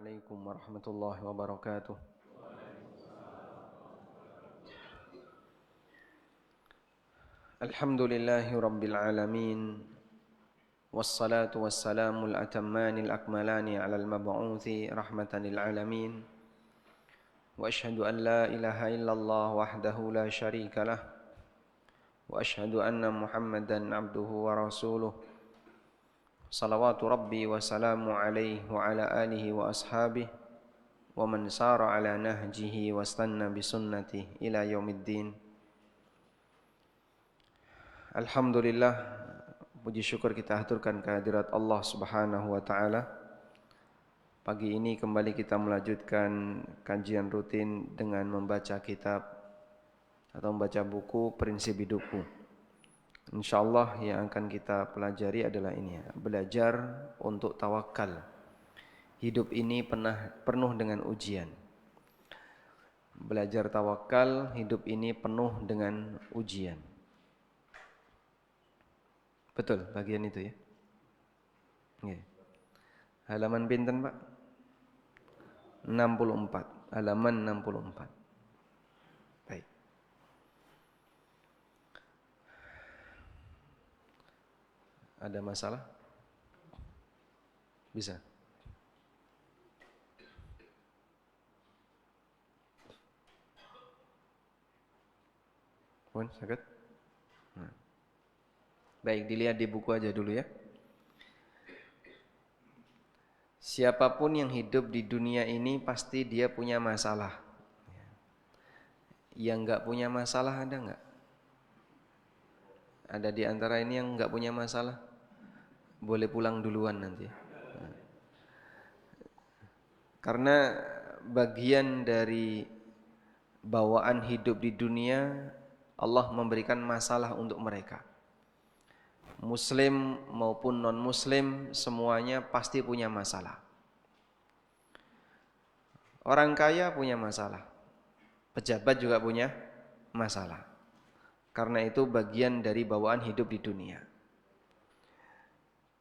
عليكم ورحمة الله وبركاته. الحمد لله رب العالمين، والصلاة والسلام الأتمان الأكملان على المبعوث رحمة للعالمين، وأشهد أن لا إله إلا الله وحده لا شريك له، وأشهد أن محمدا عبده ورسوله، صلوات ربي وسلام عليه وعلى آله وأصحابه ومن سار على نهجه واستنى بسنته إلى يوم الدين. Alhamdulillah, puji syukur kita haturkan kehadirat Allah Subhanahu wa taala. Pagi ini kembali kita melanjutkan kajian rutin dengan membaca kitab atau membaca buku Prinsip Hidupku. InsyaAllah yang akan kita pelajari adalah ini, belajar untuk tawakal. Hidup ini penuh dengan ujian. Belajar tawakal, hidup ini penuh dengan ujian. Betul bagian itu ya? Nggih. Halaman pinten, Pak? 64. Halaman 64. Baik. Ada masalah? Bisa. Pun sakit? Baik, dilihat di buku aja dulu ya. Siapapun yang hidup di dunia ini pasti dia punya masalah. Yang enggak punya masalah ada enggak? Ada di antara ini yang enggak punya masalah? Boleh pulang duluan nanti. Karena bagian dari bawaan hidup di dunia, Allah memberikan masalah untuk mereka. Muslim maupun non-muslim semuanya pasti punya masalah. Orang kaya punya masalah, pejabat juga punya masalah. Karena itu bagian dari bawaan hidup di dunia.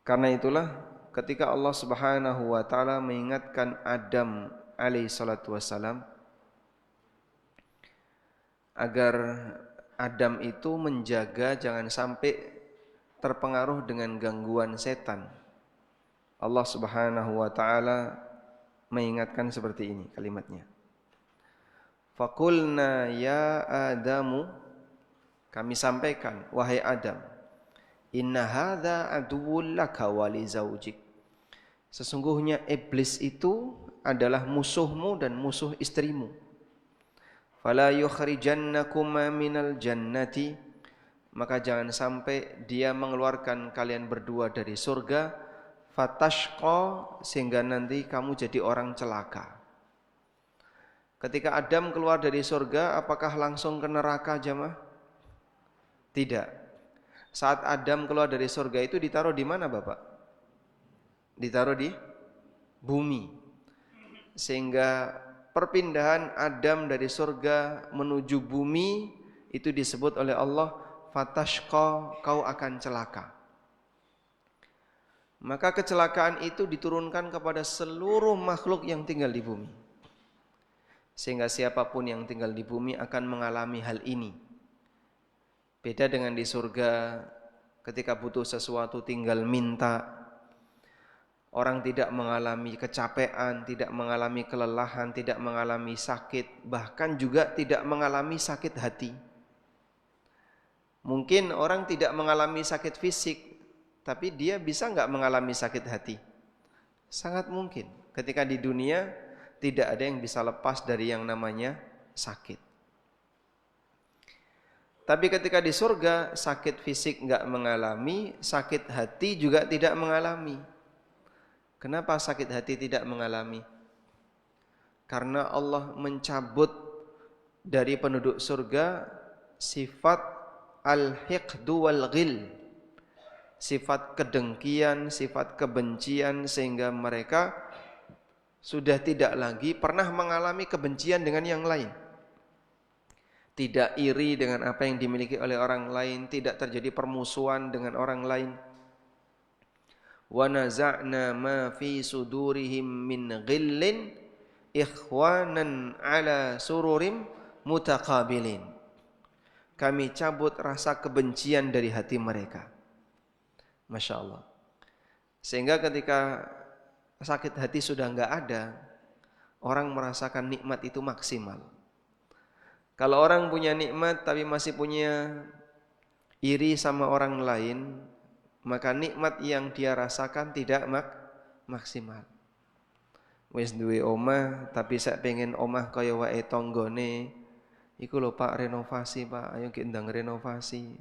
Karena itulah ketika Allah Subhanahu wa taala mengingatkan Adam alaihi salatu wassalam agar Adam itu menjaga jangan sampai terpengaruh dengan gangguan setan. Allah Subhanahu wa taala mengingatkan seperti ini kalimatnya. Faqulna ya Adamu, kami sampaikan wahai Adam, inna hadza aduwwul laka wa li zaujik. Sesungguhnya iblis itu adalah musuhmu dan musuh istrimu. Fala yukhrijannakuma minal jannati, maka jangan sampai dia mengeluarkan kalian berdua dari surga, fatashqa, sehingga nanti kamu jadi orang celaka. Ketika Adam keluar dari surga, apakah langsung ke neraka jemaah? Tidak. Saat Adam keluar dari surga itu ditaruh di mana Bapak? Ditaruh di bumi. Sehingga perpindahan Adam dari surga menuju bumi itu disebut oleh Allah fatashqa, kau akan celaka. Maka kecelakaan itu diturunkan kepada seluruh makhluk yang tinggal di bumi. Sehingga siapapun yang tinggal di bumi akan mengalami hal ini. Beda dengan di surga, ketika butuh sesuatu tinggal minta. Orang tidak mengalami kecapean, tidak mengalami kelelahan, tidak mengalami sakit, bahkan juga tidak mengalami sakit hati. Mungkin orang tidak mengalami sakit fisik, tapi dia bisa enggak mengalami sakit hati? Sangat mungkin. Ketika di dunia tidak ada yang bisa lepas dari yang namanya sakit. Tapi ketika di surga, sakit fisik enggak mengalami, sakit hati juga tidak mengalami. Kenapa sakit hati tidak mengalami? Karena Allah mencabut dari penduduk surga sifat al-hiqdu wal-ghil, sifat kedengkian, sifat kebencian, sehingga mereka sudah tidak lagi pernah mengalami kebencian dengan yang lain. Tidak iri dengan apa yang dimiliki oleh orang lain, tidak terjadi permusuhan dengan orang lain. wa naza'na ma fi sudurihim min ghillin ikhwanan ala sururim mutaqabilin. Kami cabut rasa kebencian dari hati mereka. Masya Allah. Sehingga ketika sakit hati sudah enggak ada, orang merasakan nikmat itu maksimal. Kalau orang punya nikmat tapi masih punya iri sama orang lain, maka nikmat yang dia rasakan tidak maksimal. Wis duwe omah tapi sak pengen omah kaya wae tanggane. Iku lho Pak, renovasi Pak, ayo kita ndang renovasi.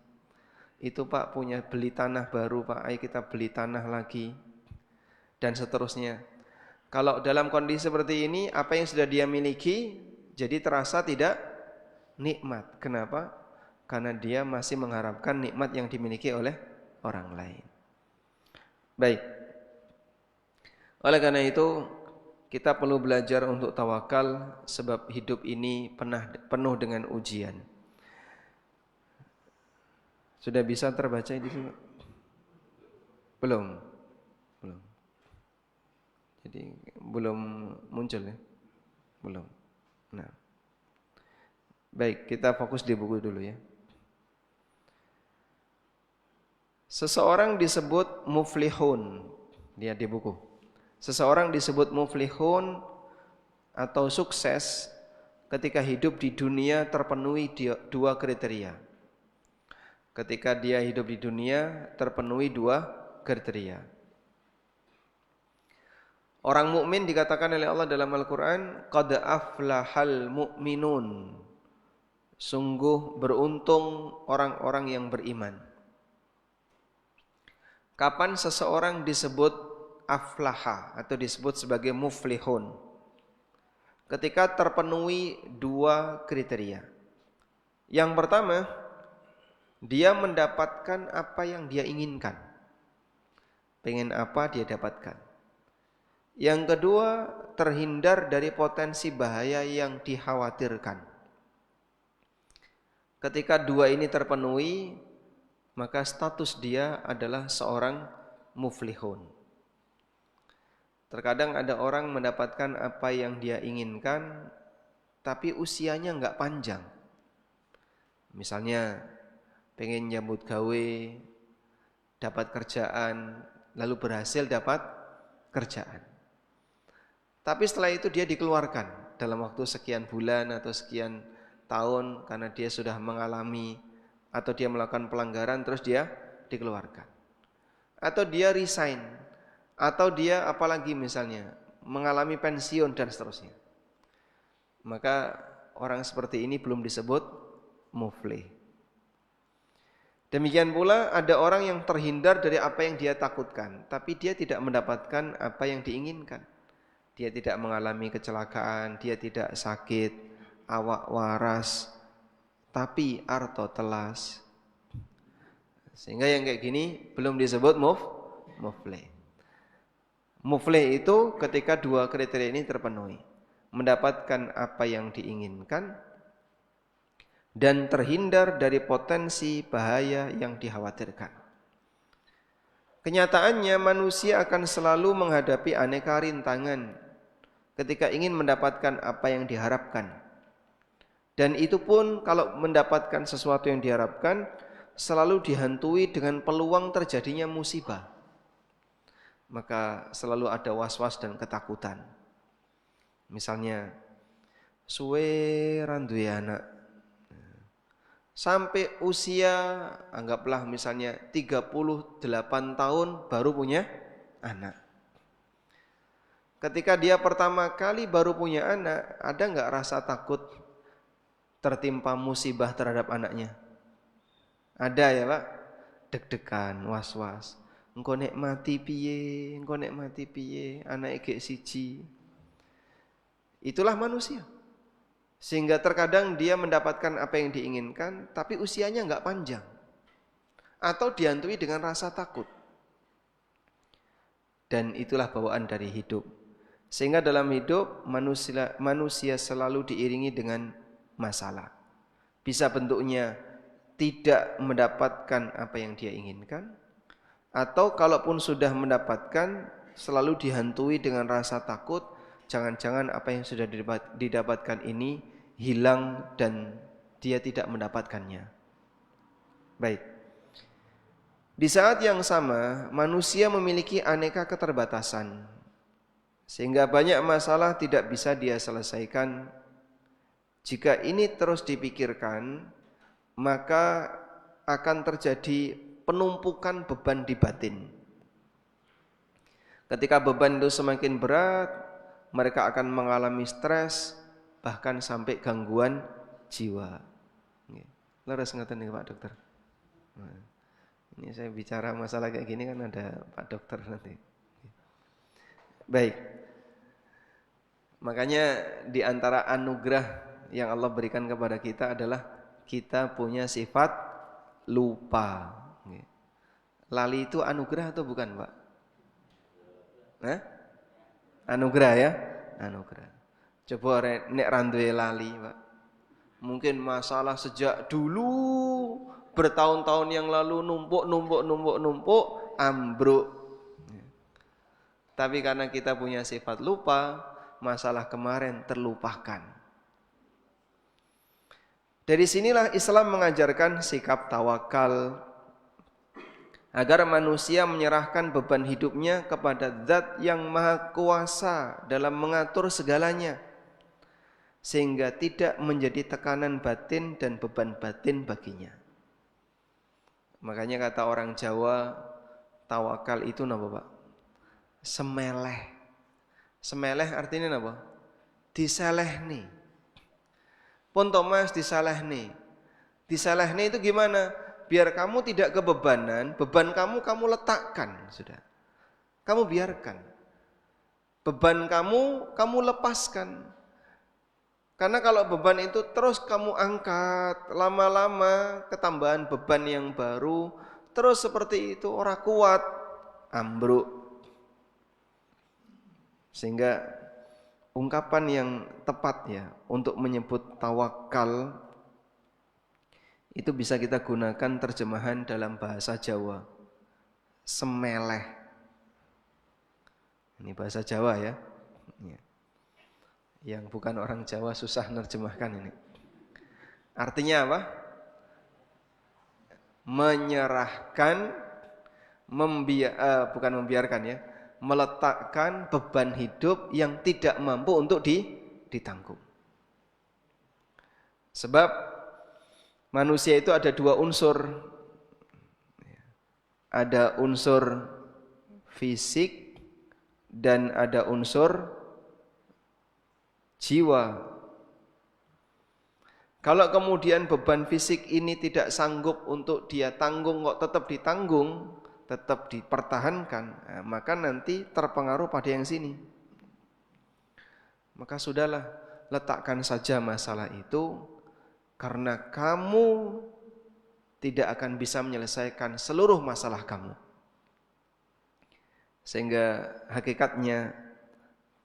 Itu Pak punya beli tanah baru Pak, ayo kita beli tanah lagi. Dan seterusnya. Kalau dalam kondisi seperti ini, apa yang sudah dia miliki jadi terasa tidak nikmat. Kenapa? Karena dia masih mengharapkan nikmat yang dimiliki oleh orang lain. Baik. Oleh karena itu, kita perlu belajar untuk tawakal sebab hidup ini penuh dengan ujian. Sudah bisa terbaca di sini? Belum. Jadi belum muncul ya? Belum. Nah. Baik, kita fokus di buku dulu ya. Seseorang disebut muflihun. Lihat di buku. Seseorang disebut muflihun atau sukses ketika hidup di dunia terpenuhi dua kriteria. Ketika dia hidup di dunia terpenuhi dua kriteria. Orang mukmin dikatakan oleh Allah dalam Al-Quran, qad aflahal mu'minun. Sungguh beruntung orang-orang yang beriman. Kapan seseorang disebut aflaha atau disebut sebagai muflihun? Ketika terpenuhi dua kriteria. Yang pertama, dia mendapatkan apa yang dia inginkan. Pengen apa dia dapatkan. Yang kedua, terhindar dari potensi bahaya yang dikhawatirkan. Ketika dua ini terpenuhi, maka status dia adalah seorang muflihun. Terkadang ada orang mendapatkan apa yang dia inginkan, tapi usianya enggak panjang. Misalnya, pengen nyambut gawe, dapat kerjaan, lalu berhasil dapat kerjaan. Tapi setelah itu dia dikeluarkan dalam waktu sekian bulan atau sekian tahun karena dia sudah mengalami atau dia melakukan pelanggaran terus dia dikeluarkan. Atau dia resign atau dia apalagi misalnya mengalami pensiun dan seterusnya. Maka orang seperti ini belum disebut muflih. Demikian pula ada orang yang terhindar dari apa yang dia takutkan, tapi dia tidak mendapatkan apa yang diinginkan. Dia tidak mengalami kecelakaan, dia tidak sakit, awak waras, tapi arto telas. Sehingga yang kayak gini belum disebut muflih. Muflih itu ketika dua kriteria ini terpenuhi. Mendapatkan apa yang diinginkan dan terhindar dari potensi bahaya yang dikhawatirkan. Kenyataannya manusia akan selalu menghadapi aneka rintangan ketika ingin mendapatkan apa yang diharapkan. Dan itu pun kalau mendapatkan sesuatu yang diharapkan selalu dihantui dengan peluang terjadinya musibah. Maka selalu ada was-was dan ketakutan. Misalnya, suwe randuwe anak. Sampai usia anggaplah misalnya 38 tahun baru punya anak. Ketika dia pertama kali baru punya anak, ada enggak rasa takut tertimpa musibah terhadap anaknya? Ada ya Pak? Deg-degan, was-was. Engko nek mati piye? Engko nek mati piye? Anake gek siji. Itulah manusia. Sehingga terkadang dia mendapatkan apa yang diinginkan, tapi usianya enggak panjang. Atau dihantui dengan rasa takut. Dan itulah bawaan dari hidup. Sehingga dalam hidup manusia selalu diiringi dengan masalah. Bisa bentuknya tidak mendapatkan apa yang dia inginkan, Atau kalaupun sudah mendapatkan, selalu dihantui dengan rasa takut, jangan-jangan apa yang sudah didapatkan ini hilang dan dia tidak mendapatkannya. Baik. Di saat yang sama, manusia memiliki aneka keterbatasan, sehingga banyak masalah tidak bisa dia selesaikan. Jika ini terus dipikirkan, maka akan terjadi penumpukan beban di batin. Ketika beban itu semakin berat, mereka akan mengalami stres, bahkan sampai gangguan jiwa. Leres ngeten nih Pak Dokter. Nah, ini saya bicara masalah kayak gini kan ada Pak Dokter nanti. Baik. Makanya di antara anugerah yang Allah berikan kepada kita adalah kita punya sifat lupa. Lali itu anugerah atau bukan, Pak? Anugerah ya? Anugerah. Coba nek randuwe lali, Pak. Mungkin masalah sejak dulu bertahun-tahun yang lalu numpuk ambruk. Tapi karena kita punya sifat lupa, masalah kemarin terlupakan. Dari sinilah Islam mengajarkan sikap tawakal agar manusia menyerahkan beban hidupnya kepada Zat yang Maha Kuasa dalam mengatur segalanya, sehingga tidak menjadi tekanan batin dan beban batin baginya. Makanya kata orang Jawa, tawakal itu napa, Pak? Semeleh. Semeleh artinya napa? Diselehni. Pun Thomas diselehni. Diselehni itu gimana? Biar kamu tidak kebebanan, beban kamu letakkan, sudah. Kamu biarkan. Beban kamu lepaskan. Karena kalau beban itu terus kamu angkat, lama-lama ketambahan beban yang baru, terus seperti itu orang kuat, ambruk. Sehingga ungkapan yang tepat ya untuk menyebut tawakal itu bisa kita gunakan terjemahan dalam bahasa Jawa. Semeleh. Ini bahasa Jawa ya. Yang bukan orang Jawa susah nerjemahkan ini. Artinya apa? Menyerahkan, bukan membiarkan ya, meletakkan beban hidup yang tidak mampu untuk ditanggung. Sebab manusia itu ada dua unsur. Ada unsur fisik dan ada unsur jiwa. Kalau kemudian beban fisik ini tidak sanggup untuk dia tanggung, kok tetap ditanggung, tetap dipertahankan, maka nanti terpengaruh pada yang sini. Maka sudahlah, letakkan saja masalah itu, karena kamu tidak akan bisa menyelesaikan seluruh masalah kamu. Sehingga hakikatnya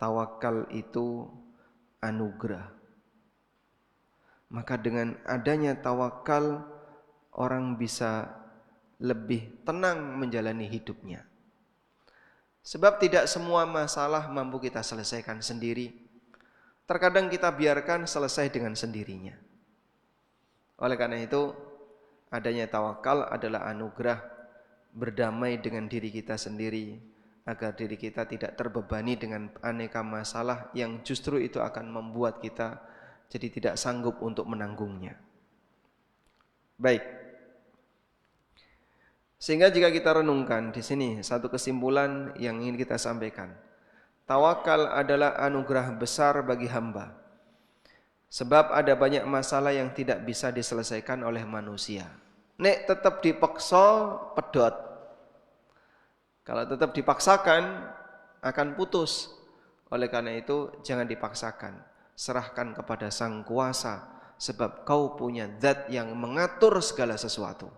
tawakal itu anugerah. Maka dengan adanya tawakal, orang bisa lebih tenang menjalani hidupnya. Sebab tidak semua masalah mampu kita selesaikan sendiri. Terkadang kita biarkan selesai dengan sendirinya. Oleh karena itu, adanya tawakal adalah anugerah, berdamai dengan diri kita sendiri, agar diri kita tidak terbebani dengan aneka masalah yang justru itu akan membuat kita jadi tidak sanggup untuk menanggungnya. Baik. Sehingga jika kita renungkan di sini satu kesimpulan yang ingin kita sampaikan. Tawakal adalah anugerah besar bagi hamba. Sebab ada banyak masalah yang tidak bisa diselesaikan oleh manusia. Nek tetap dipaksa, pedot. Kalau tetap dipaksakan, akan putus. Oleh karena itu, jangan dipaksakan. Serahkan kepada Sang Kuasa, sebab kau punya Zat yang mengatur segala sesuatu.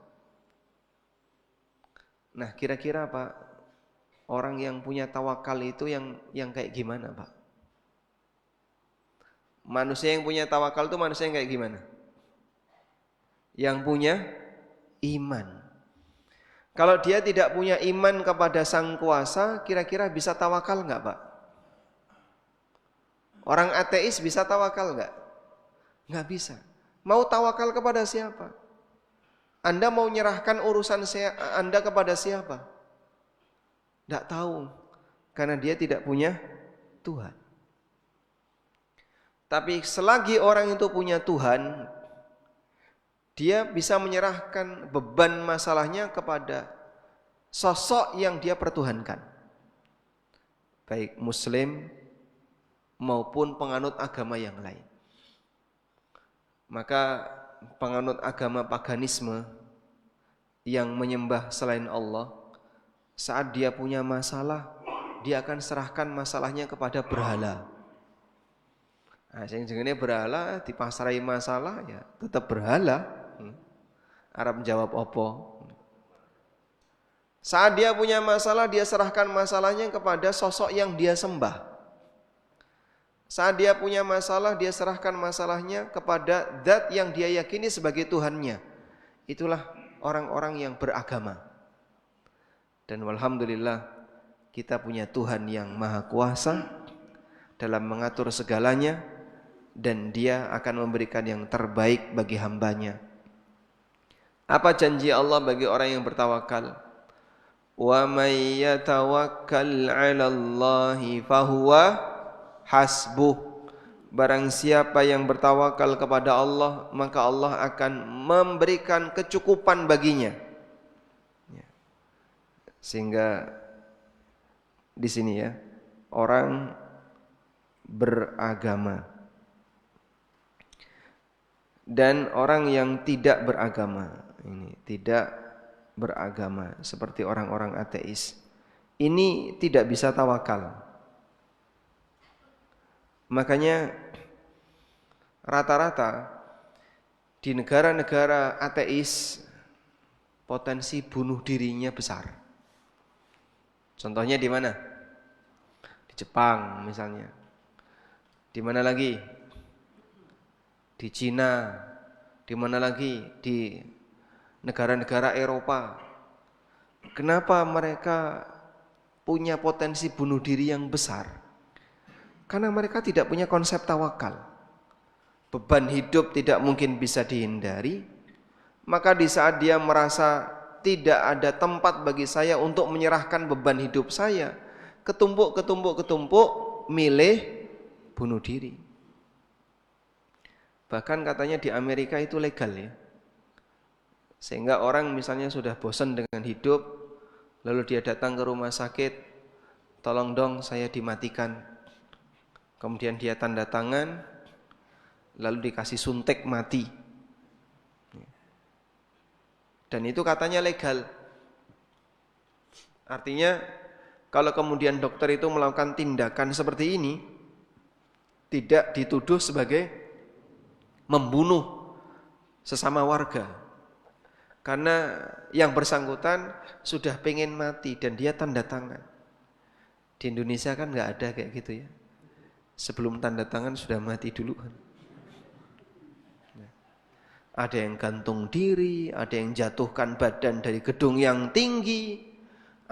Nah, kira-kira Pak, orang yang punya tawakal itu yang kayak gimana, Pak? Manusia yang punya tawakal itu manusia yang kayak gimana? Yang punya iman. Kalau dia tidak punya iman kepada Sang Kuasa, kira-kira bisa tawakal nggak, Pak? Orang ateis bisa tawakal nggak? Nggak bisa. Mau tawakal kepada siapa? Anda mau menyerahkan urusan Anda kepada siapa? Nggak tahu. Karena dia tidak punya Tuhan. Tapi selagi orang itu punya Tuhan, dia bisa menyerahkan beban masalahnya kepada sosok yang dia pertuhankan. Baik Muslim maupun penganut agama yang lain. Maka penganut agama paganisme yang menyembah selain Allah, saat dia punya masalah, dia akan serahkan masalahnya kepada berhala. Nah, yang jenenge berhala dipasarai masalah ya tetap berhala. Arab menjawab opo. Saat dia punya masalah, dia serahkan masalahnya kepada sosok yang dia sembah. Saat dia punya masalah, dia serahkan masalahnya kepada zat yang dia yakini sebagai Tuhannya. Itulah orang-orang yang beragama. Dan walhamdulillah kita punya Tuhan yang maha kuasa dalam mengatur segalanya, dan dia akan memberikan yang terbaik bagi hambanya. Apa janji Allah bagi orang yang bertawakal? Wa may yatawakkal 'alallahi fahuwa hasbuh. Barang siapa yang bertawakal kepada Allah, maka Allah akan memberikan kecukupan baginya. Sehingga di sini ya, orang beragama dan orang yang tidak beragama, ini tidak beragama seperti orang-orang ateis, ini tidak bisa tawakal. Makanya rata-rata di negara-negara ateis potensi bunuh dirinya besar. Contohnya di mana? Di Jepang misalnya. Di mana lagi? Di Cina. Di mana lagi? Di negara-negara Eropa. Kenapa mereka punya potensi bunuh diri yang besar? Karena mereka tidak punya konsep tawakal. Beban hidup tidak mungkin bisa dihindari. Maka di saat dia merasa tidak ada tempat bagi saya untuk menyerahkan beban hidup saya, ketumpuk, milih bunuh diri. Bahkan katanya di Amerika itu legal ya. Sehingga orang misalnya sudah bosan dengan hidup, lalu dia datang ke rumah sakit, tolong dong saya dimatikan. Kemudian dia tanda tangan, lalu dikasih suntik mati. Dan itu katanya legal. Artinya kalau kemudian dokter itu melakukan tindakan seperti ini, tidak dituduh sebagai membunuh sesama warga. Karena yang bersangkutan sudah pengen mati dan dia tanda tangan. Di Indonesia kan nggak ada kayak gitu ya. Sebelum tanda tangan sudah mati duluan. Ada yang gantung diri, ada yang jatuhkan badan dari gedung yang tinggi,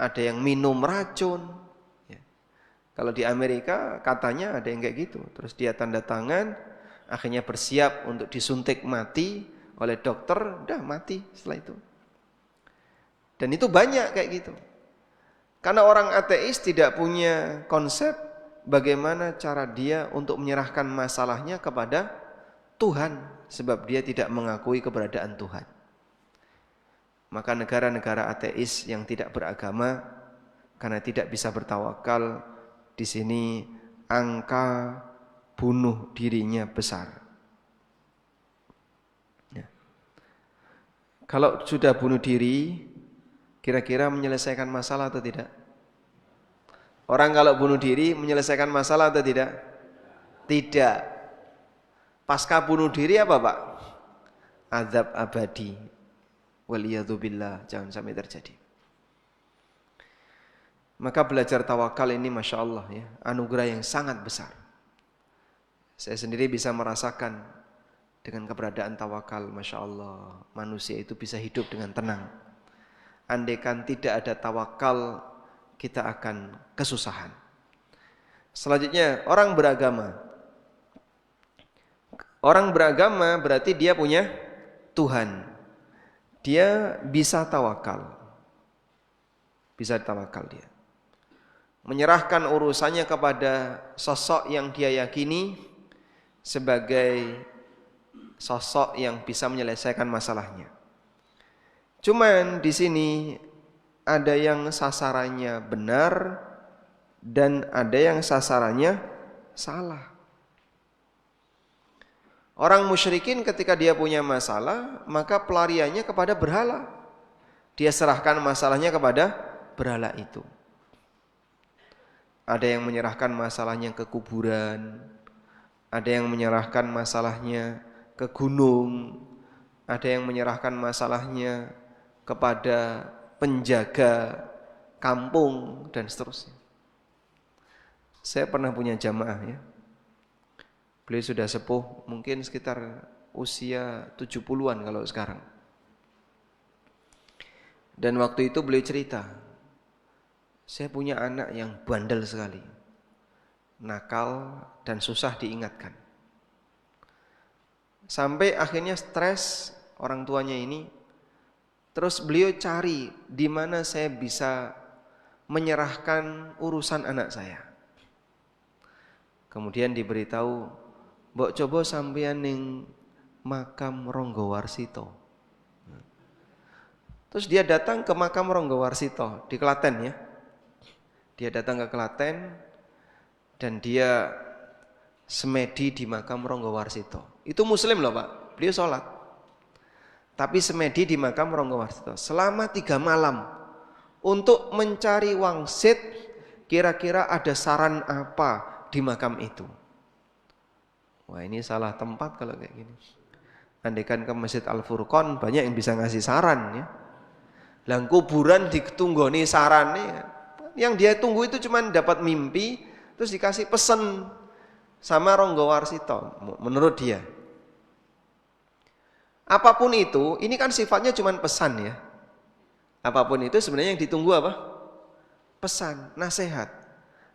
ada yang minum racun. Ya. Kalau di Amerika katanya ada yang kayak gitu. Terus dia tanda tangan, akhirnya bersiap untuk disuntik mati oleh dokter, udah mati setelah itu. Dan itu banyak kayak gitu. Karena orang ateis tidak punya konsep bagaimana cara dia untuk menyerahkan masalahnya kepada Tuhan, sebab dia tidak mengakui keberadaan Tuhan. Maka negara-negara ateis yang tidak beragama, karena tidak bisa bertawakal, di sini angka bunuh dirinya besar. Ya. Kalau sudah bunuh diri, kira-kira menyelesaikan masalah atau tidak? Orang kalau bunuh diri menyelesaikan masalah atau tidak? Tidak. Pasca bunuh diri apa Pak? Azab abadi. Waliyadzubillah, jangan sampai terjadi. Maka belajar tawakal ini Masya Allah ya, anugerah yang sangat besar. Saya sendiri bisa merasakan dengan keberadaan tawakal, Masya Allah, manusia itu bisa hidup dengan tenang. Andaikan tidak ada tawakal, kita akan kesusahan. Selanjutnya, orang beragama. Orang beragama berarti dia punya Tuhan. Dia bisa tawakal. Bisa tawakal dia. Menyerahkan urusannya kepada sosok yang dia yakini sebagai sosok yang bisa menyelesaikan masalahnya. Cuman di sini ada yang sasarannya benar dan ada yang sasarannya salah. Orang musyrikin ketika dia punya masalah, maka pelariannya kepada berhala. Dia serahkan masalahnya kepada berhala itu. Ada yang menyerahkan masalahnya ke kuburan, ada yang menyerahkan masalahnya ke gunung, ada yang menyerahkan masalahnya kepada penjaga kampung dan seterusnya. Saya pernah punya jamaah ya. Beliau sudah sepuh, mungkin sekitar usia 70-an kalau sekarang. Dan waktu itu beliau cerita, saya punya anak yang bandel sekali, nakal dan susah diingatkan. Sampai akhirnya stres orang tuanya ini. Terus beliau cari di mana saya bisa menyerahkan urusan anak saya. Kemudian diberitahu, mbok coba sampeyan ning makam Ronggowarsito. Terus dia datang ke makam Ronggowarsito di Klaten ya. Dia datang ke Klaten dan dia semedi di makam Ronggowarsito. Itu muslim loh Pak, beliau sholat. Tapi semedi di makam Ronggowarsito selama 3 malam untuk mencari wangsit, kira-kira ada saran apa di makam itu. Wah ini salah tempat kalau kayak gini. Andaikan ke Masjid Al-Furqon banyak yang bisa ngasih saran ya. Lang kuburan ditunggoni saran nih. Yang dia tunggu itu cuma dapat mimpi, terus dikasih pesan sama Ronggowarsito menurut dia. Apapun itu, ini kan sifatnya cuma pesan ya. Apapun itu sebenarnya yang ditunggu apa? Pesan, nasihat.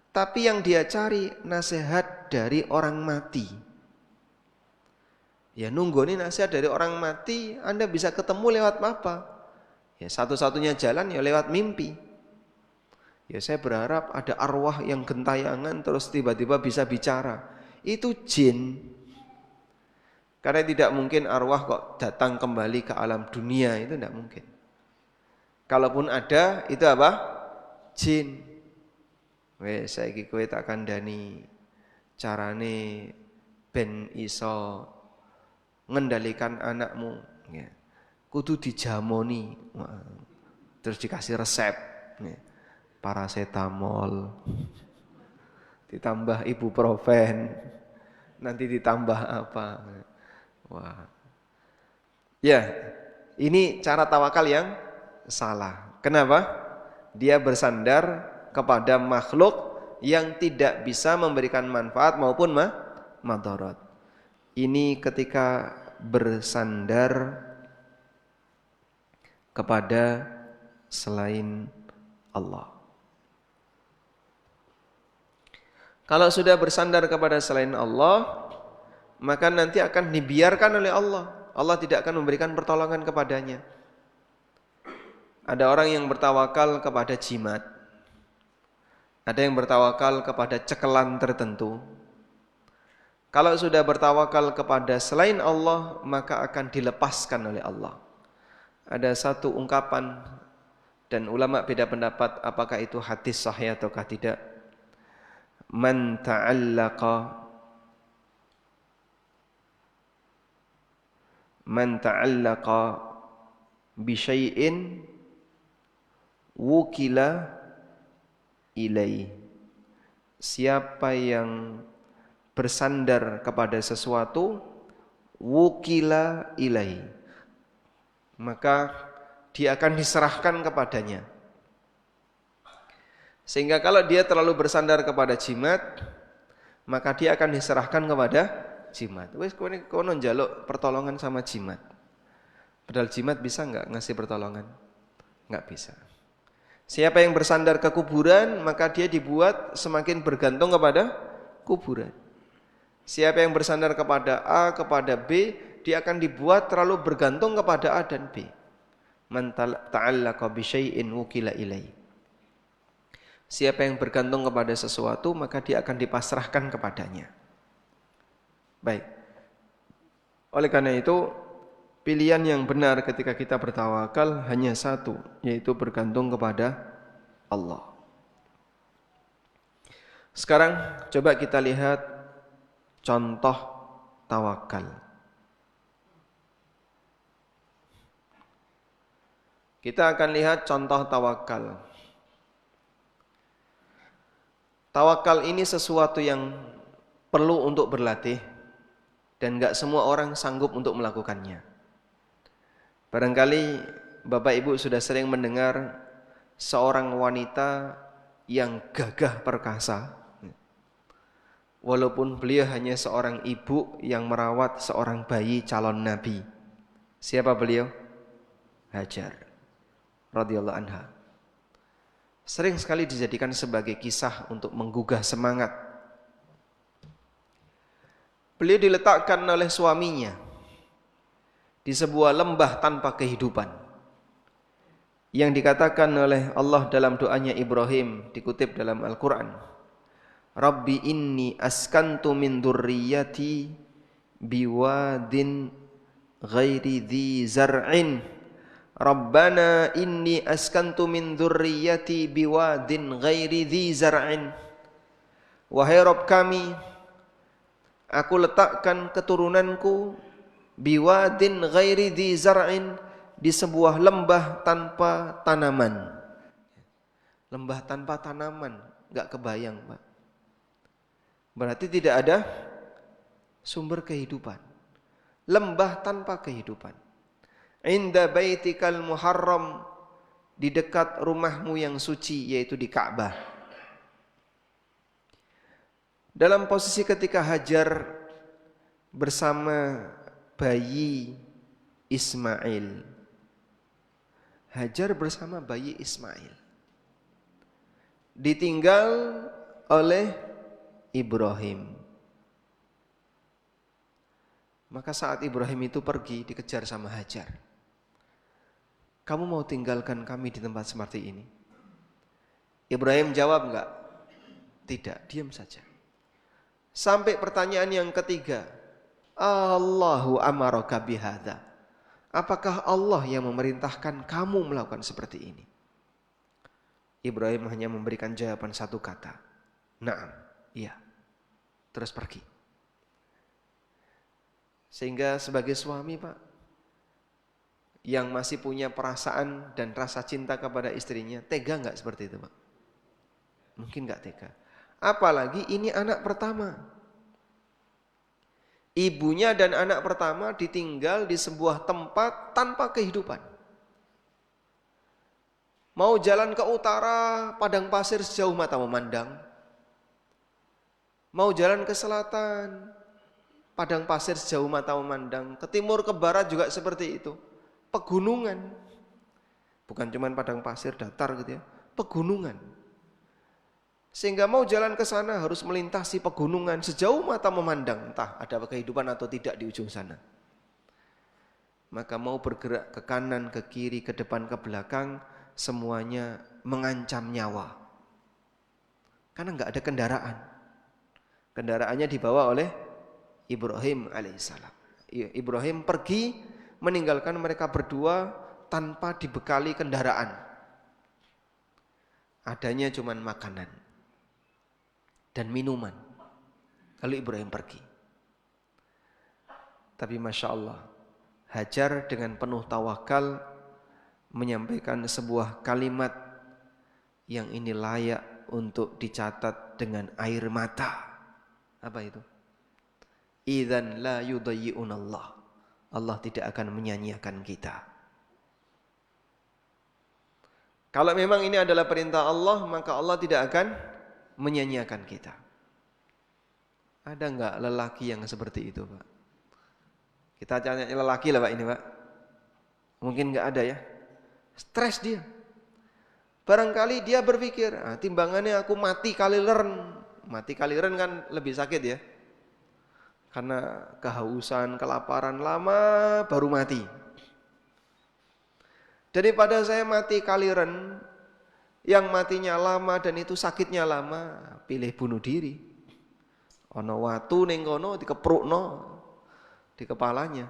Tapi yang dia cari nasihat dari orang mati. Ya nunggu ini nasihat dari orang mati, Anda bisa ketemu lewat apa? Ya satu-satunya jalan ya lewat mimpi. Ya saya berharap ada arwah yang gentayangan terus tiba-tiba bisa bicara. Itu jin. Karena tidak mungkin arwah kok datang kembali ke alam dunia, itu tidak mungkin. Kalaupun ada, itu apa? Jin. Wes saiki kowe tak kandhani carane ben iso ngendalikan anakmu ya. Kudu dijamoni. Terus dikasih resep ya. Paracetamol ditambah ibuprofen, nanti ditambah apa? Wah. Ya, ini cara tawakal yang salah. Kenapa? Dia bersandar kepada makhluk yang tidak bisa memberikan manfaat maupun madarat. Ini ketika bersandar kepada selain Allah. Kalau sudah bersandar kepada selain Allah, maka nanti akan dibiarkan oleh Allah. Allah tidak akan memberikan pertolongan kepadanya. Ada orang yang bertawakal kepada jimat. Ada yang bertawakal kepada cekelan tertentu. Kalau sudah bertawakal kepada selain Allah, maka akan dilepaskan oleh Allah. Ada satu ungkapan dan ulama beda pendapat apakah itu hadis sahih ataukah tidak. Man ta'allaqa bi syai'in wukila ilai. Siapa yang bersandar kepada sesuatu, wukila ilai, maka dia akan diserahkan kepadanya. Sehingga kalau dia terlalu bersandar kepada jimat, maka dia akan diserahkan kepada jimat. Wes kono njaluk pertolongan sama jimat. Padahal jimat bisa enggak ngasih pertolongan? Nggak bisa. Siapa yang bersandar ke kuburan, maka dia dibuat semakin bergantung kepada kuburan. Siapa yang bersandar kepada A, kepada B, dia akan dibuat terlalu bergantung kepada A dan B. Man ta'allaqa bi syai'in wukila ilaihi. Siapa yang bergantung kepada sesuatu, maka dia akan dipasrahkan kepadanya. Baik. Oleh karena itu, pilihan yang benar ketika kita bertawakal hanya satu, yaitu bergantung kepada Allah. Sekarang coba kita lihat contoh tawakal. Kita akan lihat contoh tawakal. Tawakal ini sesuatu yang perlu untuk berlatih dan gak semua orang sanggup untuk melakukannya. Barangkali Bapak Ibu sudah sering mendengar seorang wanita yang gagah perkasa, walaupun beliau hanya seorang ibu yang merawat seorang bayi calon nabi. Siapa beliau? Hajar radhiyallahu anha. Sering sekali dijadikan sebagai kisah untuk menggugah semangat. Beliau diletakkan oleh suaminya di sebuah lembah tanpa kehidupan, yang dikatakan oleh Allah dalam doanya Ibrahim, dikutip dalam Al-Quran. Rabbi inni askantu min dzurriyyati biwadin ghairi dzi zar'in. Rabbana inni askantu min dzurriyyati biwadin ghairi dzi zar'in. Wahai Rabb kami, aku letakkan keturunanku biwadin ghairi dzi zar'in, di sebuah lembah tanpa tanaman. Lembah tanpa tanaman, enggak kebayang, Pak. Berarti tidak ada sumber kehidupan. Lembah tanpa kehidupan. Inda baitikal muharram, di dekat rumahmu yang suci, yaitu di Ka'bah. Dalam posisi ketika Hajar bersama bayi Ismail. Hajar bersama bayi Ismail ditinggal oleh Ibrahim. Maka saat Ibrahim itu pergi, dikejar sama Hajar. Kamu mau tinggalkan kami di tempat seperti ini? Ibrahim jawab enggak. Tidak, diam saja. Sampai pertanyaan yang ketiga. Allahu amaraka bihadza. Apakah Allah yang memerintahkan kamu melakukan seperti ini? Ibrahim hanya memberikan jawaban satu kata. Naam, iya. Terus pergi. Sehingga sebagai suami, Pak, yang masih punya perasaan dan rasa cinta kepada istrinya, tega enggak seperti itu, Pak? Mungkin enggak tega. Apalagi ini anak pertama. Ibunya dan anak pertama ditinggal di sebuah tempat tanpa kehidupan. Mau jalan ke utara, padang pasir sejauh mata memandang. Mau jalan ke selatan, padang pasir sejauh mata memandang. Ke timur, ke barat juga seperti itu. Pegunungan. Bukan cuma padang pasir datar gitu ya, pegunungan. Sehingga mau jalan ke sana harus melintasi pegunungan sejauh mata memandang, entah ada kehidupan atau tidak di ujung sana. Maka mau bergerak ke kanan, ke kiri, ke depan, ke belakang, semuanya mengancam nyawa. Karena enggak ada kendaraan. Kendaraannya dibawa oleh Ibrahim alaihissalam. Ibrahim pergi meninggalkan mereka berdua tanpa dibekali kendaraan. Adanya cuma makanan dan minuman. Lalu Ibrahim pergi. Tapi Masya Allah, Hajar dengan penuh tawakal menyampaikan sebuah kalimat yang ini layak untuk dicatat dengan air mata. Apa itu? Idzan la yudayyi'unallah. Allah tidak akan menyanyiakan kita. Kalau memang ini adalah perintah Allah, maka Allah tidak akan menyanyiakan kita. Ada enggak lelaki yang seperti itu, Pak? Kita tanya lelaki lah, Pak, ini, Pak. Mungkin enggak ada ya. Stres dia. Barangkali dia berpikir, timbangannya aku mati kaliren. Mati kaliren kan lebih sakit ya. Karena kehausan, kelaparan lama baru mati. Daripada saya mati kaliren, yang matinya lama dan itu sakitnya lama, pilih bunuh diri. Ono watu ning kono dikeprukno di kepalanya.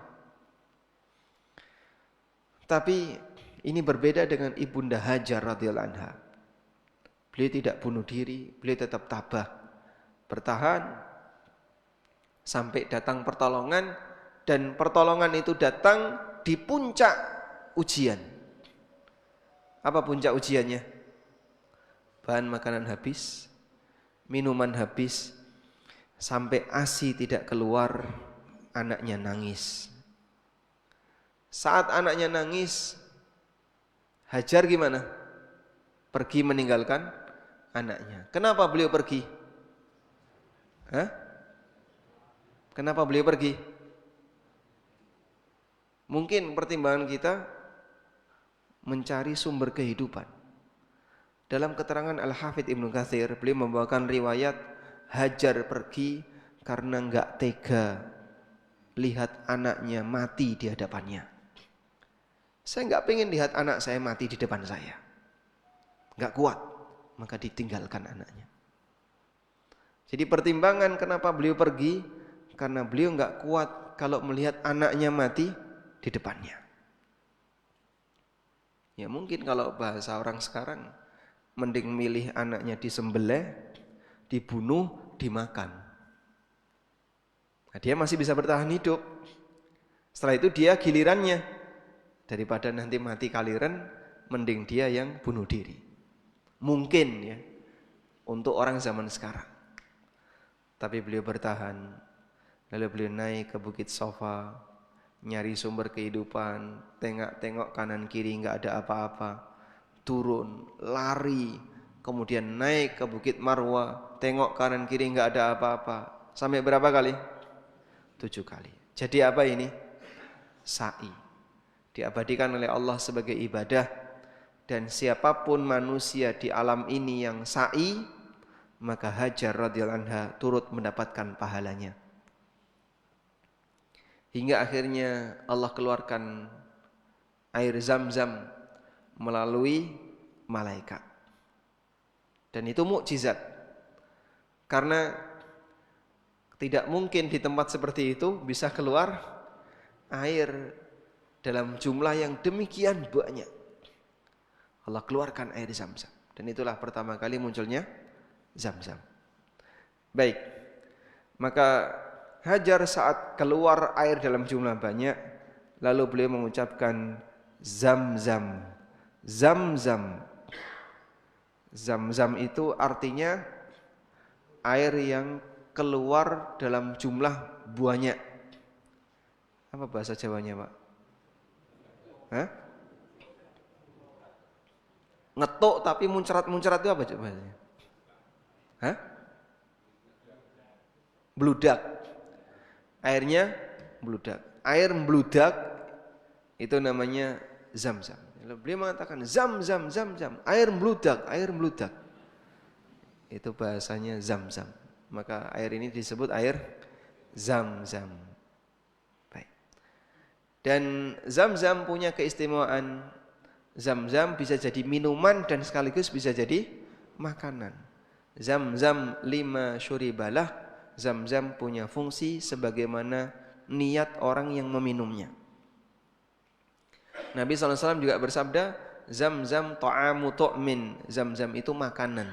Tapi ini berbeda dengan Ibunda Hajar radhiyallahu anha. Beliau tidak bunuh diri, beliau tetap tabah, bertahan sampai datang pertolongan, dan pertolongan itu datang di puncak ujian. Apa puncak ujiannya? Bahan makanan habis, minuman habis, sampai ASI tidak keluar, anaknya nangis. Saat anaknya nangis, Hajar gimana? Pergi meninggalkan anaknya. Kenapa beliau pergi? Kenapa beliau pergi? Mungkin pertimbangan kita mencari sumber kehidupan. Dalam keterangan Al-Hafidz Ibnu Katsir, beliau membawakan riwayat Hajar pergi karena enggak tega lihat anaknya mati di hadapannya. Saya enggak pengen lihat anak saya mati di depan saya. Enggak kuat, maka ditinggalkan anaknya. Jadi pertimbangan kenapa beliau pergi, karena beliau enggak kuat kalau melihat anaknya mati di depannya. Ya mungkin kalau bahasa orang sekarang, mending milih anaknya disembelih, dibunuh, dimakan. Nah, dia masih bisa bertahan hidup. Setelah itu dia gilirannya, daripada nanti mati kaliren, mending dia yang bunuh diri. Mungkin ya, untuk orang zaman sekarang. Tapi beliau bertahan. Lalu beliau naik ke Bukit Sofa, nyari sumber kehidupan, tengok-tengok kanan kiri nggak ada apa-apa, turun, lari, kemudian naik ke Bukit Marwa, tengok kanan kiri nggak ada apa-apa, sampai berapa kali? 7 kali. Jadi apa ini? Sa'i, diabadikan oleh Allah sebagai ibadah, dan siapapun manusia di alam ini yang sa'i, maka Hajar radhiyallahu anha turut mendapatkan pahalanya. Hingga akhirnya Allah keluarkan air Zam-Zam melalui malaikat. Dan itu mukjizat. Karena tidak mungkin di tempat seperti itu bisa keluar air dalam jumlah yang demikian banyak. Allah keluarkan air Zam-Zam. Dan itulah pertama kali munculnya Zam-Zam. Baik. Maka Hajar saat keluar air dalam jumlah banyak, lalu beliau mengucapkan Zam-Zam, Zam-Zam. Zam-Zam itu artinya air yang keluar dalam jumlah banyak. Apa bahasa Jawanya, Pak? Ngetuk tapi muncrat-muncrat itu apa bahasanya? Bludak. Airnya bludak. Air bludak itu namanya Zam-Zam. Beliau mengatakan Zam-Zam, Zam-Zam, air bludak, air bludak. Itu bahasanya Zam-Zam. Maka air ini disebut air Zam-Zam. Baik. Dan Zam-Zam punya keistimewaan. Zam-Zam bisa jadi minuman dan sekaligus bisa jadi makanan. Zam-Zam lima syuribalah. Zam-Zam punya fungsi sebagaimana niat orang yang meminumnya. Nabi SAW juga bersabda, Zam-Zam ta'amu tu'min. Zam-Zam itu makanan.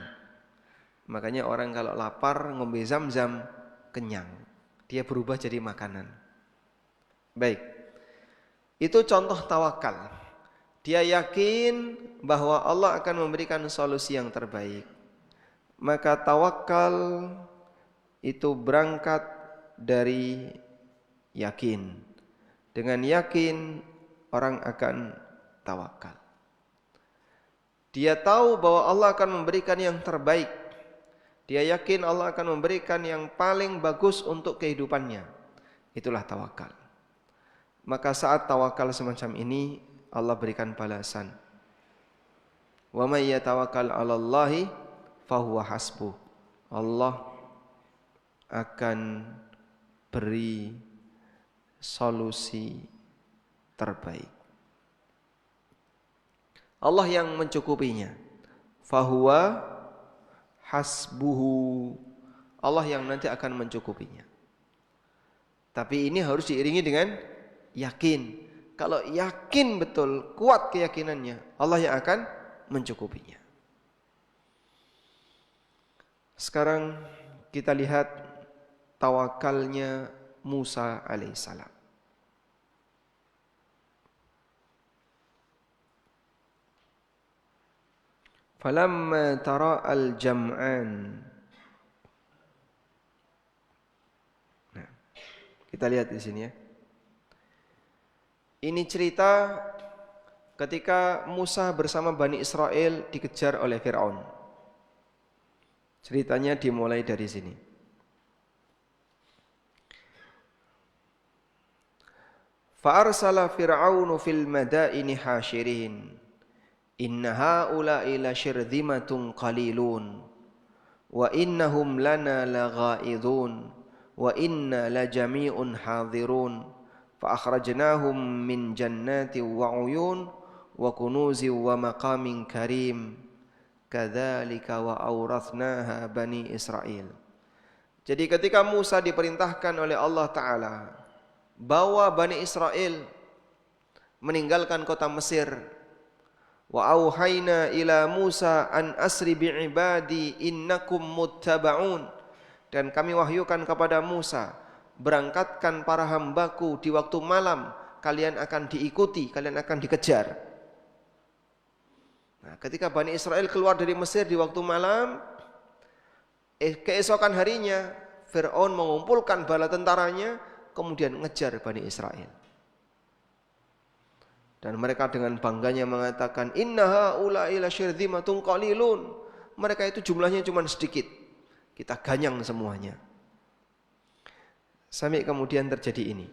Makanya orang kalau lapar ngombe Zam-Zam kenyang. Dia berubah jadi makanan. Baik. Itu contoh tawakal. Dia yakin bahwa Allah akan memberikan solusi yang terbaik. Maka tawakal itu berangkat dari yakin. Dengan yakin orang akan tawakal. Dia tahu bahwa Allah akan memberikan yang terbaik. Dia yakin Allah akan memberikan yang paling bagus untuk kehidupannya. Itulah tawakal. Maka saat tawakal semacam ini, Allah berikan balasan. Wa may yatawakkal 'alallahi fahuwa hasbuh. Allah akan beri solusi terbaik. Allah yang mencukupinya. Fahuwa hasbuhu. Allah yang nanti akan mencukupinya. Tapi ini harus diiringi dengan yakin. Kalau yakin betul, kuat keyakinannya, Allah yang akan mencukupinya. Sekarang kita lihat tawakalnya Musa alaihissalam. Falamma tara al-jam'an. Nah, kita lihat di sini ya. Ini cerita ketika Musa bersama Bani Israel dikejar oleh Fir'aun. Ceritanya dimulai dari sini. Fa'arsala Fir'aunu fil madaini hasyirin. Inna haula'i lasyirzimatun qalilun wa innahum lana laghaidun wa inna lajami'un hadirun fa akhrajnahum min jannati wa uyun wa kunuzi wa maqamin karim kadzalika wa awrathnaha bani Israil. Jadi ketika Musa diperintahkan oleh Allah Ta'ala bawa Bani Israel meninggalkan kota Mesir, wa auhayna ila Musa an asri bi'ibadi innakum muttaba'un, dan kami wahyukan kepada Musa, berangkatkan para hambaku di waktu malam, kalian akan diikuti, kalian akan dikejar. Nah, ketika Bani Israel keluar dari Mesir di waktu malam, keesokan harinya Fir'aun mengumpulkan bala tentaranya, kemudian ngejar Bani Israel. Dan mereka dengan bangganya mengatakan, inna haula'i lasyirzimatun qalilun. Mereka itu jumlahnya cuma sedikit. Kita ganyang semuanya. Sampai kemudian terjadi ini.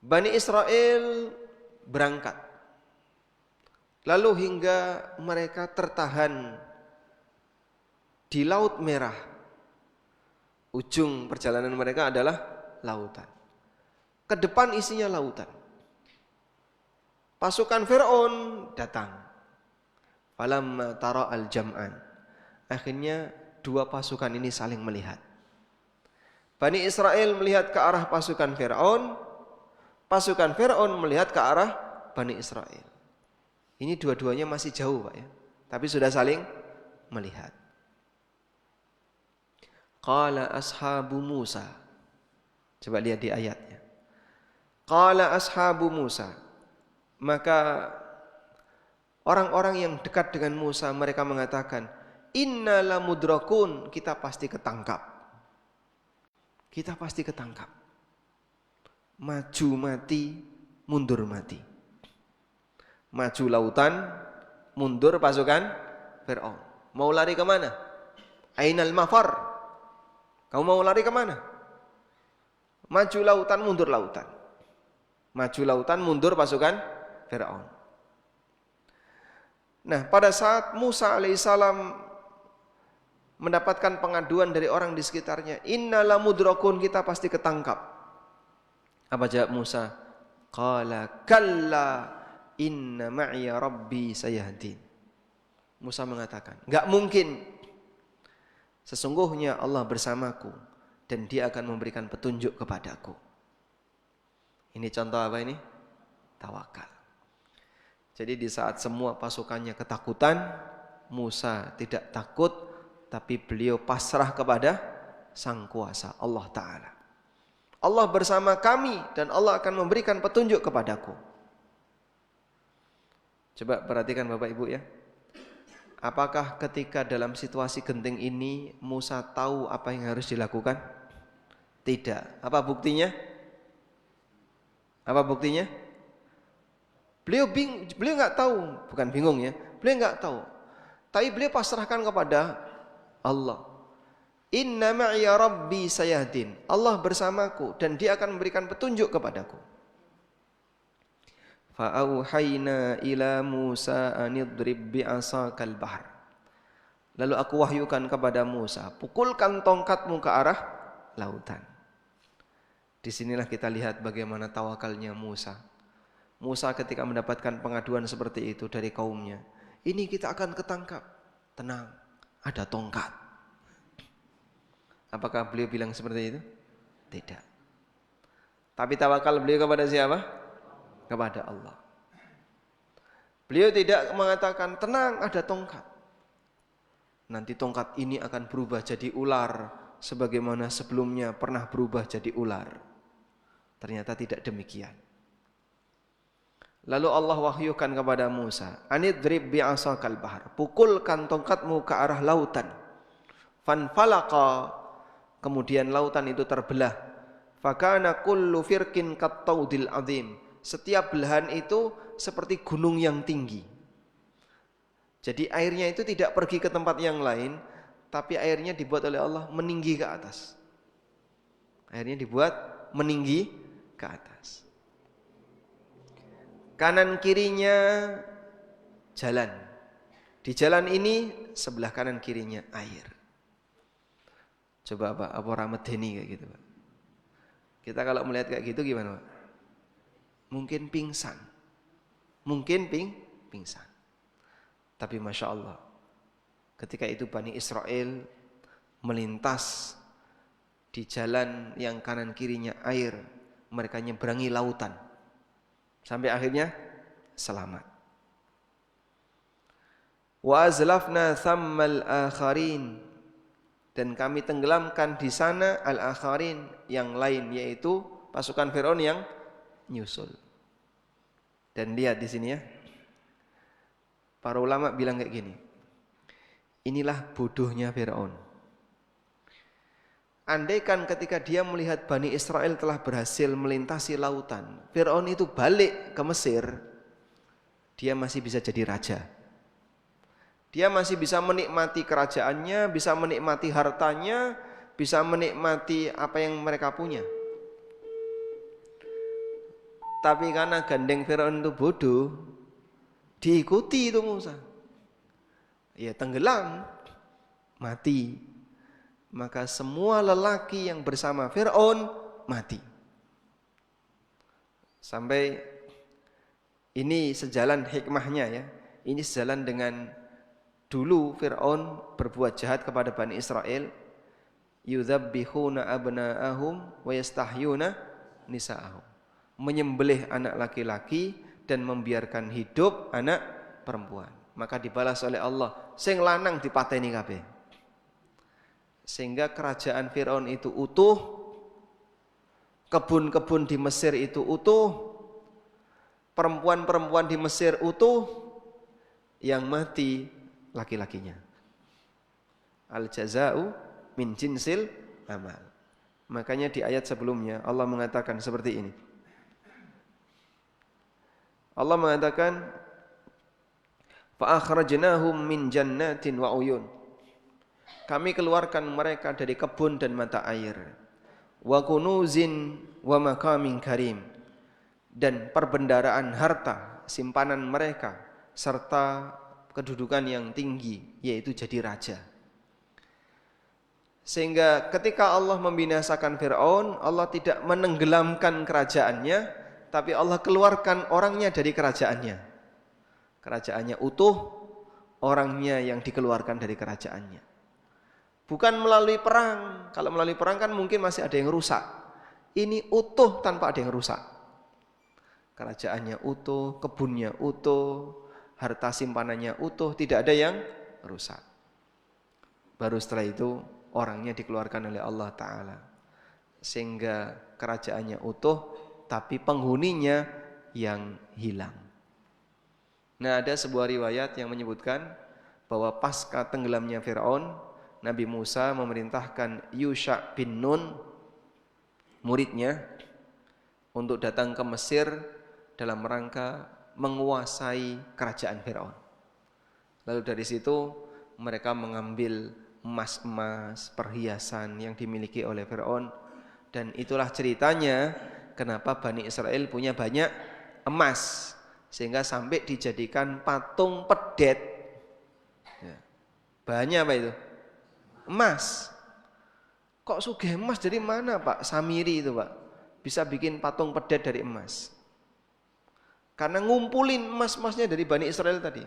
Bani Israel berangkat. Lalu hingga mereka tertahan di Laut Merah. Ujung perjalanan mereka adalah lautan. Ke depan isinya lautan. Pasukan Fir'aun datang. Falamma tara al-jam'an. Akhirnya dua pasukan ini saling melihat. Bani Israel melihat ke arah pasukan Fir'aun. Pasukan Fir'aun melihat ke arah Bani Israel. Ini dua-duanya masih jauh, Pak ya. Tapi sudah saling melihat. Qala ashabu Musa. Coba lihat di ayatnya. Qala ashabu Musa. Maka orang-orang yang dekat dengan Musa, mereka mengatakan, inna lamudrakun, kita pasti ketangkap. Kita pasti ketangkap. Maju mati, mundur mati. Maju lautan, mundur pasukan Fir'aun. Mau lari kemana? Ainal mafar. Kamu mau lari kemana? Maju lautan, mundur lautan. Maju lautan, mundur pasukan Fir'aun. Nah, pada saat Musa alaihissalam mendapatkan pengaduan dari orang di sekitarnya, inna lamudrakun, kita pasti ketangkap. Apa jawab Musa? Qala kalla inna ma'iya rabbi sayahdin. Musa mengatakan, enggak mungkin. Sesungguhnya Allah bersamaku dan Dia akan memberikan petunjuk kepadaku. Ini contoh apa ini? Tawakal. Jadi di saat semua pasukannya ketakutan, Musa tidak takut, tapi beliau pasrah kepada Sang Kuasa, Allah Ta'ala. Allah bersama kami dan Allah akan memberikan petunjuk kepadaku. Coba perhatikan Bapak Ibu ya. Apakah ketika dalam situasi genting ini Musa tahu apa yang harus dilakukan? Tidak. Apa buktinya? Apa buktinya? Beliau nggak tahu, bukan bingung ya. Beliau nggak tahu. Tapi beliau pasrahkan kepada Allah. Inna ma'iya rabbi sayahdin. Allah bersamaku dan Dia akan memberikan petunjuk kepadaku. Fa'auhayna ila Musa anidrib bi'asakal bahr. Lalu aku wahyukan kepada Musa, pukulkan tongkatmu ke arah lautan. Disinilah kita lihat bagaimana tawakalnya Musa. Musa ketika mendapatkan pengaduan seperti itu dari kaumnya, ini kita akan ketangkap. Tenang, ada tongkat. Apakah beliau bilang seperti itu? Tidak. Tapi tawakal beliau kepada siapa? Kepada Allah. Beliau tidak mengatakan, tenang, ada tongkat. Nanti tongkat ini akan berubah jadi ular, sebagaimana sebelumnya pernah berubah jadi ular. Ternyata tidak demikian. Lalu Allah wahyukan kepada Musa, anidrib bi'asakal bahr, pukulkan tongkatmu ke arah lautan. Fanfalaqa, kemudian lautan itu terbelah. Fakana kullu firqin kattaudil azim. Setiap belahan itu seperti gunung yang tinggi. Jadi airnya itu tidak pergi ke tempat yang lain, tapi airnya dibuat oleh Allah meninggi ke atas. Airnya dibuat meninggi ke atas. Kanan kirinya jalan. Di jalan ini sebelah kanan kirinya air. Coba Pak, apa Ramadhani kayak gitu Pak? Kita kalau melihat kayak gitu gimana Pak? Mungkin pingsan. Mungkin pingsan. Tapi Masya Allah, ketika itu Bani Israel melintas di jalan yang kanan kirinya air, mereka nyeberangi lautan. Sampai akhirnya selamat. Wa azlafna thammal akharin, dan kami tenggelamkan di sana al-akharin yang lain, yaitu pasukan Firaun yang nyusul. Dan lihat di sini ya, para ulama bilang kayak gini, inilah bodohnya Firaun. Andaikan ketika dia melihat Bani Israel telah berhasil melintasi lautan, Firaun itu balik ke Mesir, dia masih bisa jadi raja. Dia masih bisa menikmati kerajaannya, bisa menikmati hartanya, bisa menikmati apa yang mereka punya. Tapi karena gandeng Firaun itu bodoh, diikuti itu Musa. Ya tenggelam, mati. Maka semua lelaki yang bersama Firaun mati. Sampai ini sejalan hikmahnya ya. Ini sejalan dengan dulu Firaun berbuat jahat kepada Bani Israel. Yudzabbihuna abna'ahum wa yastahyuna nisa'ahum. Menyembelih anak laki-laki dan membiarkan hidup anak perempuan. Maka dibalas oleh Allah, sing lanang dipateni kabeh. Sehingga kerajaan Firaun itu utuh, kebun-kebun di Mesir itu utuh, perempuan-perempuan di Mesir utuh, yang mati laki-lakinya. Al-jaza'u min jinsil amal. Makanya di ayat sebelumnya Allah mengatakan seperti ini. Allah mengatakan, fa akhrajnahum min jannatin wa uyun. Kami keluarkan mereka dari kebun dan mata air. Wa kunuzin wa maqamin karim. Dan perbendaraan harta, simpanan mereka, serta kedudukan yang tinggi, yaitu jadi raja. Sehingga ketika Allah membinasakan Firaun, Allah tidak menenggelamkan kerajaannya, tapi Allah keluarkan orangnya dari kerajaannya. Kerajaannya utuh, orangnya yang dikeluarkan dari kerajaannya. Bukan melalui perang. Kalau melalui perang kan mungkin masih ada yang rusak. Ini utuh tanpa ada yang rusak. Kerajaannya utuh, kebunnya utuh, harta simpanannya utuh, tidak ada yang rusak. Baru setelah itu orangnya dikeluarkan oleh Allah Ta'ala. Sehingga kerajaannya utuh, tapi penghuninya yang hilang. Nah, ada sebuah riwayat yang menyebutkan bahwa pasca tenggelamnya Firaun, Nabi Musa memerintahkan Yusha bin Nun, muridnya, untuk datang ke Mesir dalam rangka menguasai kerajaan Firaun. Lalu dari situ mereka mengambil emas-emas, perhiasan yang dimiliki oleh Firaun, dan itulah ceritanya kenapa Bani Israel punya banyak emas. sehingga sampai dijadikan patung pedet. Ya. Bahannya apa itu? Emas. Kok sugih emas dari mana Pak? Samiri itu Pak, bisa bikin patung pedet dari emas. Karena ngumpulin emas-emasnya dari Bani Israel tadi.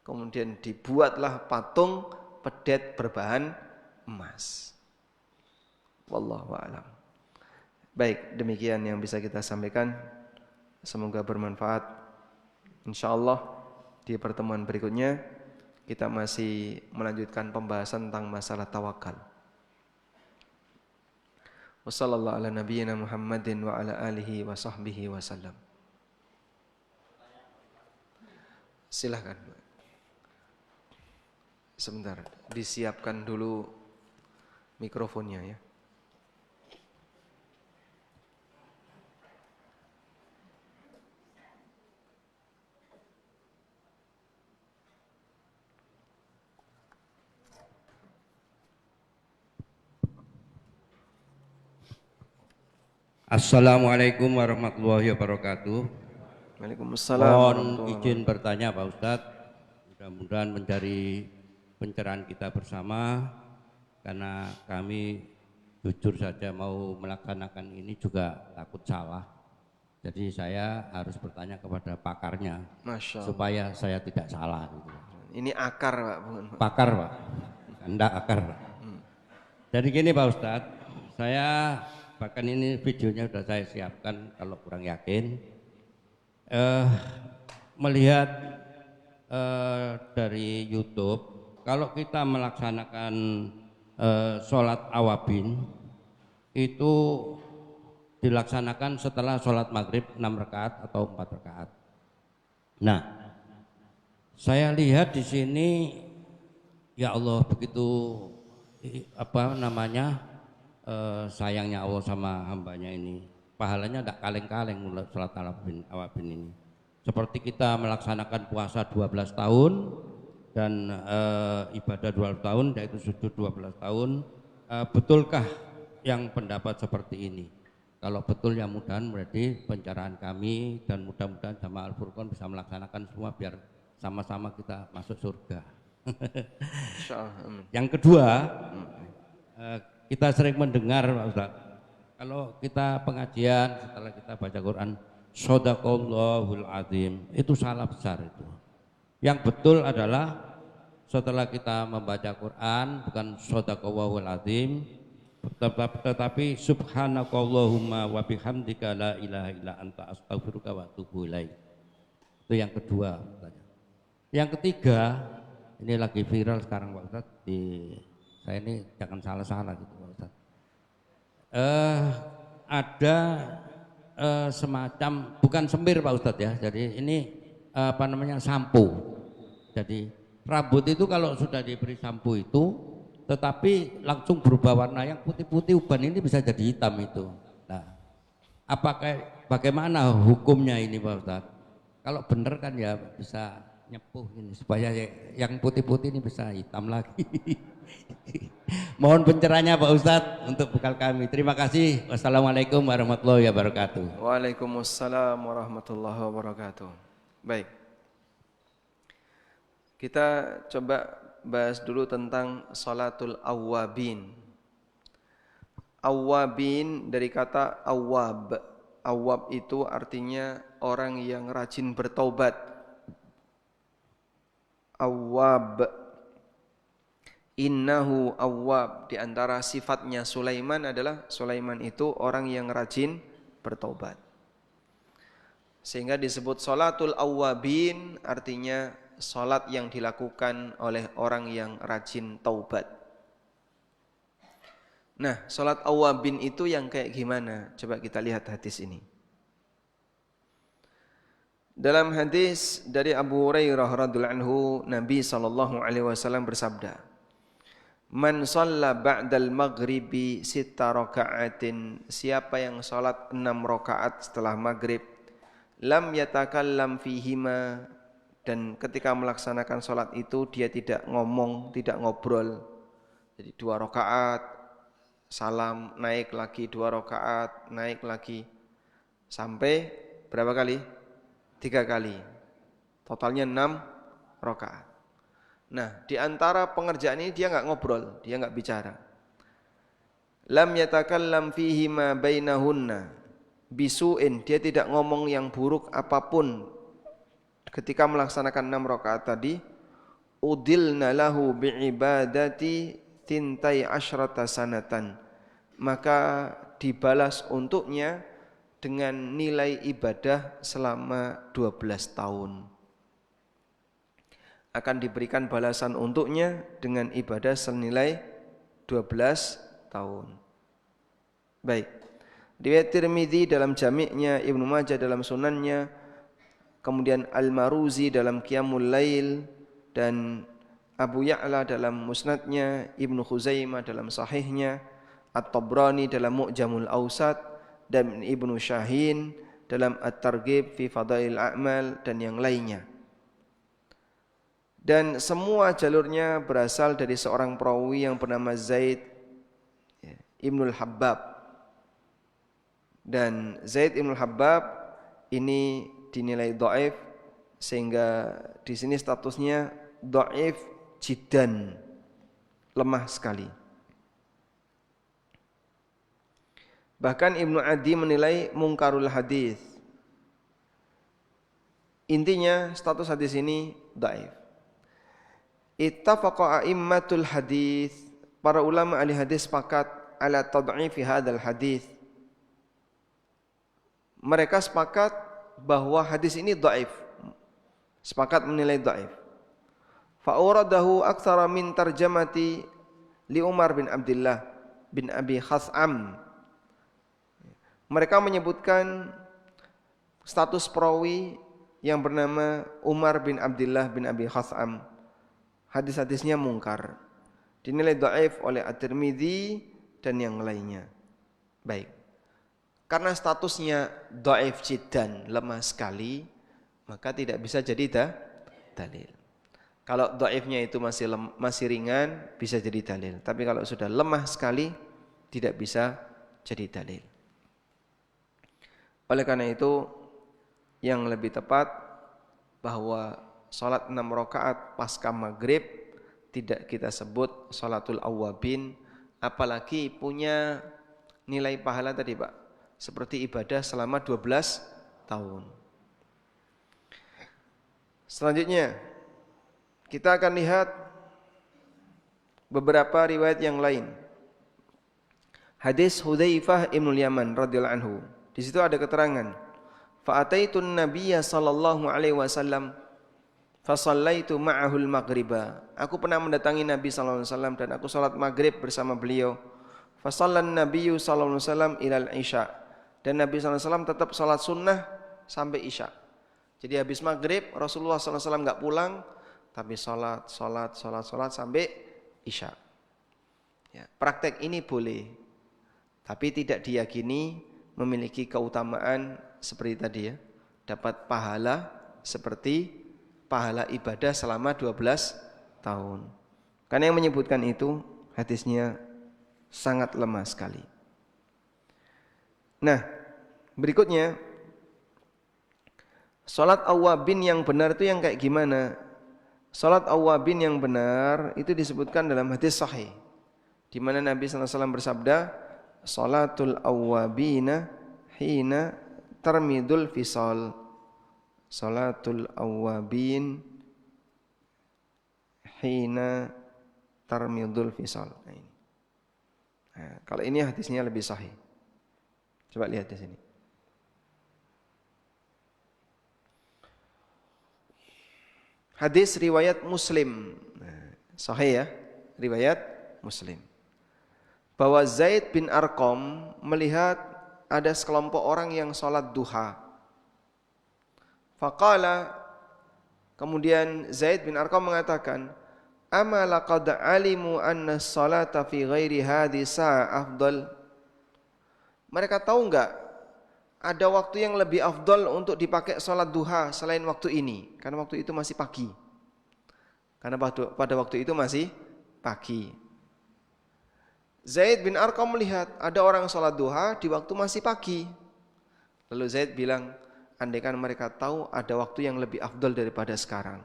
Kemudian dibuatlah patung pedet berbahan emas. Wallahu a'lam. Baik, demikian yang bisa kita sampaikan. Semoga bermanfaat. Insyaallah di pertemuan berikutnya kita masih melanjutkan pembahasan tentang masalah tawakal. Wassallallahu ala nabiyyina Muhammadin wa ala alihi wa sahbihi wasallam. Silahkan. Sebentar, disiapkan dulu mikrofonnya ya. Assalamualaikum warahmatullahi wabarakatuh. Waalaikumsalam Mohon warahmatullahi izin wabarakatuh. bertanya Pak Ustadz, mudah-mudahan mencari pencerahan kita bersama, karena kami jujur saja mau melaksanakan ini juga takut salah. Jadi saya harus bertanya kepada pakarnya, Masya Allah. supaya saya tidak salah. Gitu. Ini akar Pak, bukan Pak. Pakar Pak, enggak akar Pak. Jadi gini Pak Ustadz, saya bahkan ini videonya sudah saya siapkan kalau kurang yakin. Melihat dari YouTube, kalau kita melaksanakan sholat awabin itu dilaksanakan setelah sholat maghrib 6 rakaat atau 4 rakaat. Nah, saya lihat di sini, ya Allah, begitu sayangnya Allah sama hambanya ini, pahalanya tidak kaleng-kaleng sholat awabin ini. Seperti kita melaksanakan puasa 12 tahun dan ibadah 12 tahun, yaitu sujud 12 tahun. Betulkah yang pendapat seperti ini? Kalau betul ya mudah-mudahan berarti pencerahan kami, dan mudah-mudahan Jamaah Al-Furqan bisa melaksanakan semua biar sama-sama kita masuk surga. Yang kedua, kita sering mendengar Pak Ustaz, kalau kita pengajian setelah kita baca Quran, Shadaqallahul Azim, itu salah besar itu. Yang betul adalah setelah kita membaca Quran bukan Shadaqallahul Azim, tetapi Subhanakallahumma wa bihamdika la ilaha illa anta astaghfiruka wa atubu ilaik. Itu yang kedua. Yang ketiga, ini lagi viral sekarang Pak Ustaz, saya ini jangan salah-salah gitu Pak Ustaz. Ada semacam, bukan semir Pak Ustaz ya, jadi ini sampo. Jadi rambut itu kalau sudah diberi sampo itu, tetapi langsung berubah warna, yang putih-putih uban ini bisa jadi hitam itu. Nah, bagaimana hukumnya ini Pak Ustaz? Kalau benar kan ya bisa nyepuh ini supaya yang putih-putih ini bisa hitam lagi. Mohon pencerahannya Pak Ustadz untuk bekal kami. Terima kasih. Wassalamualaikum warahmatullahi wabarakatuh. Waalaikumsalam warahmatullahi wabarakatuh. Baik. Kita coba bahas dulu tentang salatul awwabin. Awwabin dari kata awwab. Awwab itu artinya orang yang rajin bertaubat. Awwab. Innahu awwab. Di antara sifatnya Sulaiman adalah Sulaiman itu orang yang rajin bertaubat. Sehingga disebut salatul awwabin, artinya salat yang dilakukan oleh orang yang rajin taubat. Nah, salat awwabin itu yang kayak gimana? Coba kita lihat hadis ini. Dalam hadis dari Abu Hurairah radhiyallahu anhu, Nabi sallallahu alaihi wasallam bersabda, "Man shalla ba'dal maghribi 6 raka'atin," siapa yang salat 6 rakaat setelah maghrib, lam yatakallam fihima, dan ketika melaksanakan salat itu dia tidak ngomong, tidak ngobrol. Jadi 2 rakaat salam, naik lagi 2 rakaat, naik lagi sampai berapa kali? 3 kali. Totalnya 6 rakaat. Nah, di antara pengerjaan ini dia enggak ngobrol, dia enggak bicara. Lam yatakallam fihi ma bainahunna bisu'in, dia tidak ngomong yang buruk apapun ketika melaksanakan 6 rakaat tadi. Udilna lahu bi'ibadati tintai asyrata sanatan, maka dibalas untuknya dengan nilai ibadah selama 12 tahun. Akan diberikan balasan untuknya dengan ibadah senilai 12 tahun. Baik. Riwayat Tirmidzi dalam jami'nya, Ibnu Majah dalam sunannya, kemudian Al-Maruzi dalam Qiyamul Lail, dan Abu Ya'la dalam musnadnya, Ibnu Khuzaimah dalam sahihnya, At-Tabrani dalam Mu'jamul Awsat, dan Ibnu Syahin dalam At-Targhib fi Fadail A'mal, dan yang lainnya. Dan semua jalurnya berasal dari seorang perawi yang bernama Zaid Ibnul Habbab. Dan Zaid Ibnul Habbab ini dinilai dhaif, sehingga di sini statusnya dhaif jiddan, lemah sekali. Bahkan Ibnu Adi menilai mungkarul hadis. Intinya status hadis ini dhaif. Ittafaqa a'immatul hadis, para ulama ahli hadis sepakat ala tad'ifi hadzal hadis. Mereka sepakat bahwa hadis ini dhaif. Sepakat menilai dhaif. Fa uradahu aktsara min tarjamati li Umar bin Abdullah bin Abi Khath'am. Mereka menyebutkan status perawi yang bernama Umar bin Abdullah bin Abi Khath'am. Hadis-hadisnya mungkar, dinilai dhaif oleh At-Tirmidzi dan yang lainnya. Baik. Karena statusnya dhaif jiddan, lemah sekali, maka tidak bisa jadi dalil. Kalau dhaifnya itu masih ringan, bisa jadi dalil. Tapi kalau sudah lemah sekali, tidak bisa jadi dalil. Oleh karena itu, yang lebih tepat bahwa salat 6 rakaat pasca maghrib tidak kita sebut salatul awwabin, apalagi punya nilai pahala tadi Pak, seperti ibadah selama 12 tahun. Selanjutnya kita akan lihat beberapa riwayat yang lain. Hadis Hudzaifah Ibnul Yaman radhiyallahu anhu. Di situ ada keterangan, fa ataitun nabiyya sallallahu alaihi wasallam fa shallaitu ma'ahul maghriba. Aku pernah mendatangi Nabi sallallahu alaihi wasallam dan aku salat maghrib bersama beliau. Fa shallan nabiyyu sallallahu alaihi wasallam ilal isya. Dan Nabi sallallahu alaihi wasallam tetap salat sunnah sampai isya. Jadi habis maghrib Rasulullah SAW enggak pulang, tapi salat sampai isya. Ya, praktek ini boleh, tapi tidak diyakini memiliki keutamaan seperti tadi ya, dapat pahala seperti pahala ibadah selama 12 tahun. Karena yang menyebutkan itu hadisnya sangat lemah sekali. Nah, berikutnya salat awwabin yang benar itu yang kayak gimana? Salat awwabin yang benar itu disebutkan dalam hadis sahih, di mana Nabi SAW bersabda, salatul awwabina hina tarmidul fisal. Salatul awwabin hina tarmidul fisal. Nah, kalau ini hadisnya lebih sahih. Coba lihat di sini. Hadis riwayat Muslim. Sahih ya, riwayat Muslim. Bahwa Zaid bin Arqam melihat ada sekelompok orang yang salat duha. Faqala, kemudian Zaid bin Arqam mengatakan, "Ama laqad alimu anna as-salata fi ghairi hadhihi sa'ah afdal." Mereka tahu enggak ada waktu yang lebih afdal untuk dipakai salat duha selain waktu ini, karena waktu itu masih pagi. Karena pada waktu itu masih pagi. Zaid bin Arqam melihat ada orang salat duha di waktu masih pagi. Lalu Zaid bilang, andaikan mereka tahu ada waktu yang lebih afdal daripada sekarang.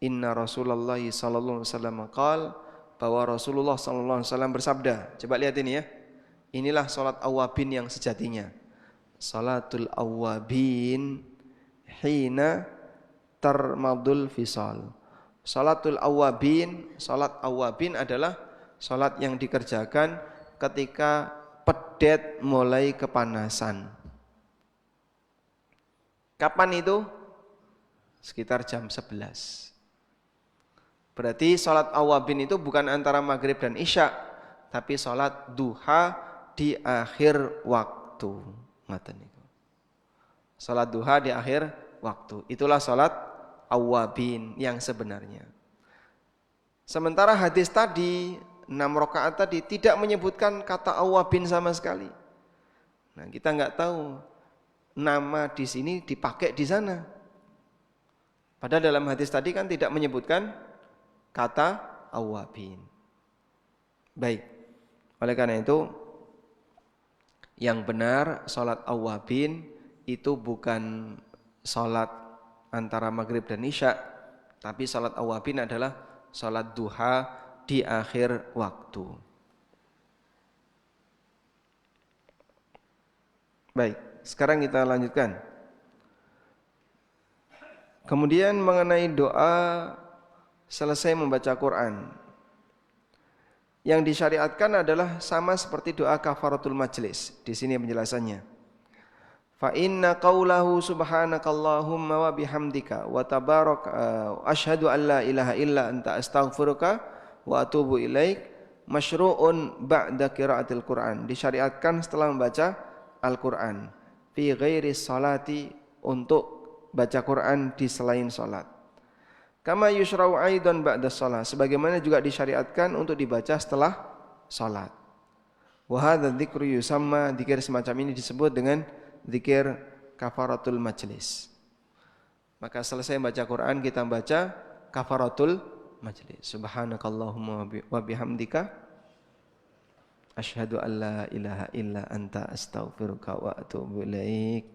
Inna Rasulullah sallallahu alaihi wasallam qaal, bahwa Rasulullah sallallahu alaihi wasallam bersabda. Coba lihat ini ya. Inilah salat awabin yang sejatinya. Salatul awabin hina tarmadul fisal. Salatul awabin, salat awabin adalah salat yang dikerjakan ketika pedet mulai kepanasan. Kapan itu? Sekitar jam 11. Berarti salat awabin itu bukan antara maghrib dan isya, tapi salat duha di akhir waktu. Salat duha di akhir waktu. Itulah salat awabin yang sebenarnya. Sementara hadis tadi 6 rakaat tadi tidak menyebutkan kata awabin sama sekali. Nah, kita nggak tahu nama di sini dipakai di sana. Padahal dalam hadis tadi kan tidak menyebutkan kata awabin. Baik. Oleh karena itu yang benar salat awabin itu bukan salat antara maghrib dan isya, tapi salat awabin adalah salat duha di akhir waktu. Baik, sekarang kita lanjutkan. Kemudian mengenai doa selesai membaca Quran. Yang disyariatkan adalah sama seperti doa kafaratul majlis. Di sini penjelasannya. Fa inna qaulahu subhanakallahumma wa bihamdika wa tabarak asyhadu an la ilaha illa anta astaghfiruka wa atubu ilaik masyru'un ba'da qiraatil Quran. Disyariatkan setelah membaca Al-Quran fi ghairi salati, untuk baca Quran di selain salat. Kama yusra'u aidan ba'da shalah, sebagaimana juga disyariatkan untuk dibaca setelah salat. Wa hadza dzikru yusamma, dzikir semacam ini disebut dengan dzikir kafaratul majlis. Maka selesai baca Quran kita baca kafaratul majlis. Subhanakallahumma wa bihamdika asyhadu an la ilaha illa anta astaghfiruka wa atubu ilaik.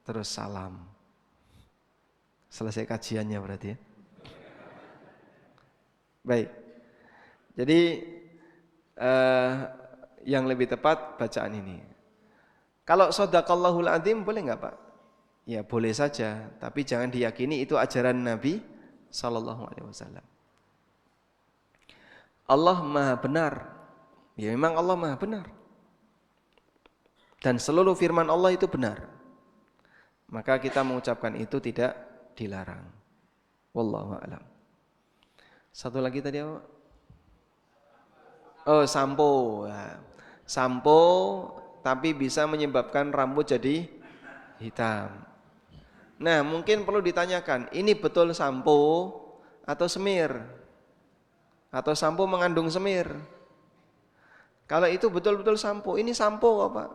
Terus salam. Selesai kajiannya berarti ya. Baik. Jadi yang lebih tepat bacaan ini. Kalau shadaqallahul adzim boleh enggak, Pak? Ya, boleh saja, tapi jangan diyakini itu ajaran Nabi sallallahu alaihi wasallam. Allah Maha benar. Ya memang Allah Maha benar. Dan seluruh firman Allah itu benar. Maka kita mengucapkan itu tidak dilarang. Wallahu a'lam. Satu lagi tadi apa? Oh, sampo. Ya. Sampo tapi bisa menyebabkan rambut jadi hitam. Nah, mungkin perlu ditanyakan, ini betul sampo atau semir? Atau sampo mengandung semir? Kalau itu betul-betul sampo, ini sampo apa?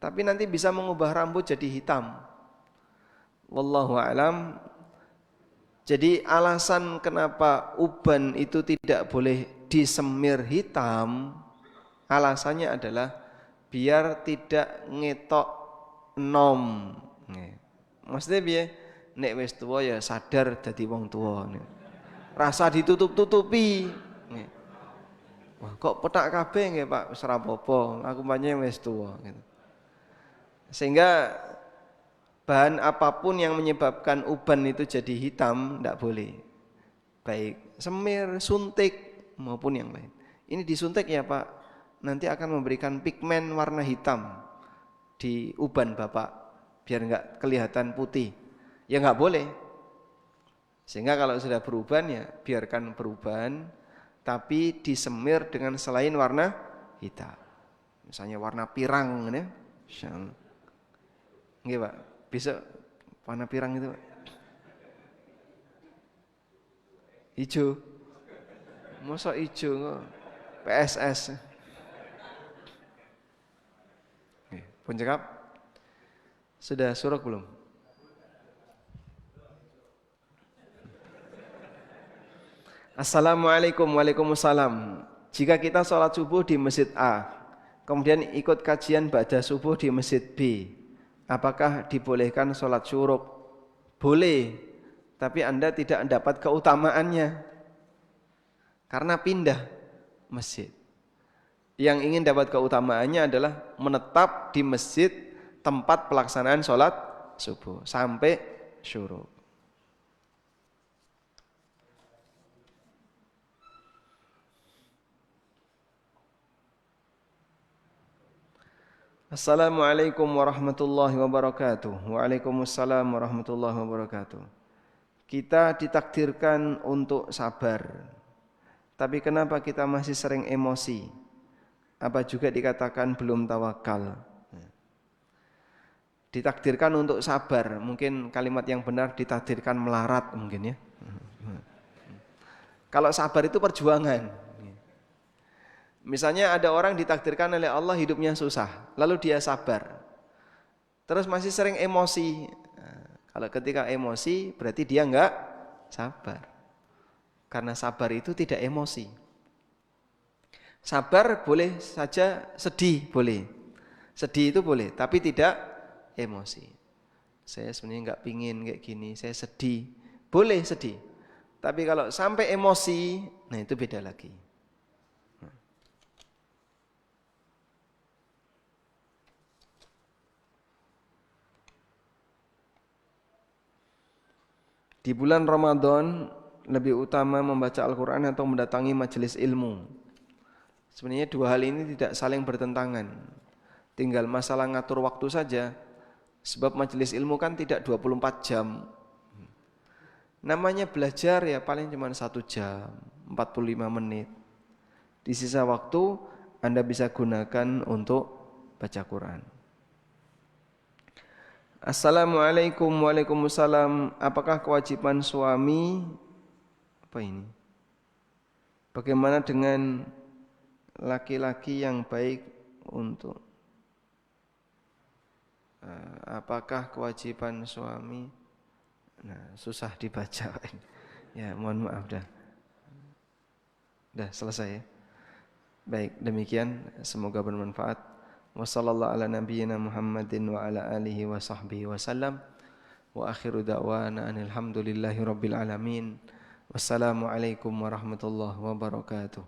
Tapi nanti bisa mengubah rambut jadi hitam. Wallahu a'lam. Jadi alasan kenapa uban itu tidak boleh disemir hitam, alasannya adalah biar tidak ngetok nom. Maksudnya biar nek wis tuwa ya sadar dadi wong tuwa. Rasa ditutup-tutupi. Wah, kok petak kabeh nggih Pak, wis ora apa-apa, aku pancen wis tuwa gitu. Sehingga bahan apapun yang menyebabkan uban itu jadi hitam tidak boleh. Baik semir, suntik maupun yang lain. Ini disuntik ya Pak, nanti akan memberikan pigmen warna hitam di uban Bapak biar enggak kelihatan putih. Ya enggak boleh. Sehingga kalau sudah beruban ya biarkan beruban, tapi disemir dengan selain warna hitam. Misalnya warna pirang ya. Nggih Pak. Besok warna pirang itu Pak. Hijau. Masa hijau kok? PSS. Pun cekap. Sudah suruk belum? Assalamualaikum. Waalaikumsalam. Jika kita sholat subuh di masjid A, kemudian ikut kajian ba'da subuh di masjid B, Apakah dibolehkan sholat syuruk? Boleh, tapi Anda tidak dapat keutamaannya karena pindah masjid. Yang ingin dapat keutamaannya adalah menetap di masjid tempat pelaksanaan sholat subuh sampai syuruk. Assalamualaikum warahmatullahi wabarakatuh. Waalaikumsalam warahmatullahi wabarakatuh. Kita ditakdirkan untuk sabar, tapi kenapa kita masih sering emosi? Apa juga dikatakan belum tawakal? Ditakdirkan untuk sabar, mungkin kalimat yang benar ditakdirkan melarat mungkin ya. Kalau sabar itu perjuangan. Misalnya ada orang ditakdirkan oleh Allah hidupnya susah, lalu dia sabar. Terus masih sering emosi. Nah, kalau ketika emosi berarti dia enggak sabar. Karena sabar itu tidak emosi. Sabar boleh saja sedih, boleh. Sedih itu boleh, tapi tidak emosi. Saya sebenarnya enggak pingin kayak gini, saya sedih. Boleh sedih. Tapi kalau sampai emosi, nah itu beda lagi. Di bulan Ramadan lebih utama membaca Al-Quran atau mendatangi majelis ilmu. Sebenarnya dua hal ini tidak saling bertentangan. Tinggal masalah ngatur waktu saja. Sebab majelis ilmu kan tidak 24 jam. Namanya belajar ya paling cuma 1 jam, 45 menit. Di sisa waktu Anda bisa gunakan untuk baca Quran. Assalamualaikum waalaikumsalam. Apakah kewajiban suami apa ini? Bagaimana dengan laki-laki yang baik untuk apakah kewajiban suami? Nah, susah dibaca. Ya, mohon maaf dah. Dah selesai ya. Baik, demikian semoga bermanfaat. Wassallallahu ala nabiyyina Muhammadin wa ala alihi wa sahbihi wasallam. Wa akhiru da'wana alhamdulillahi rabbil alamin. Wassalamualaikum warahmatullahi wabarakatuh.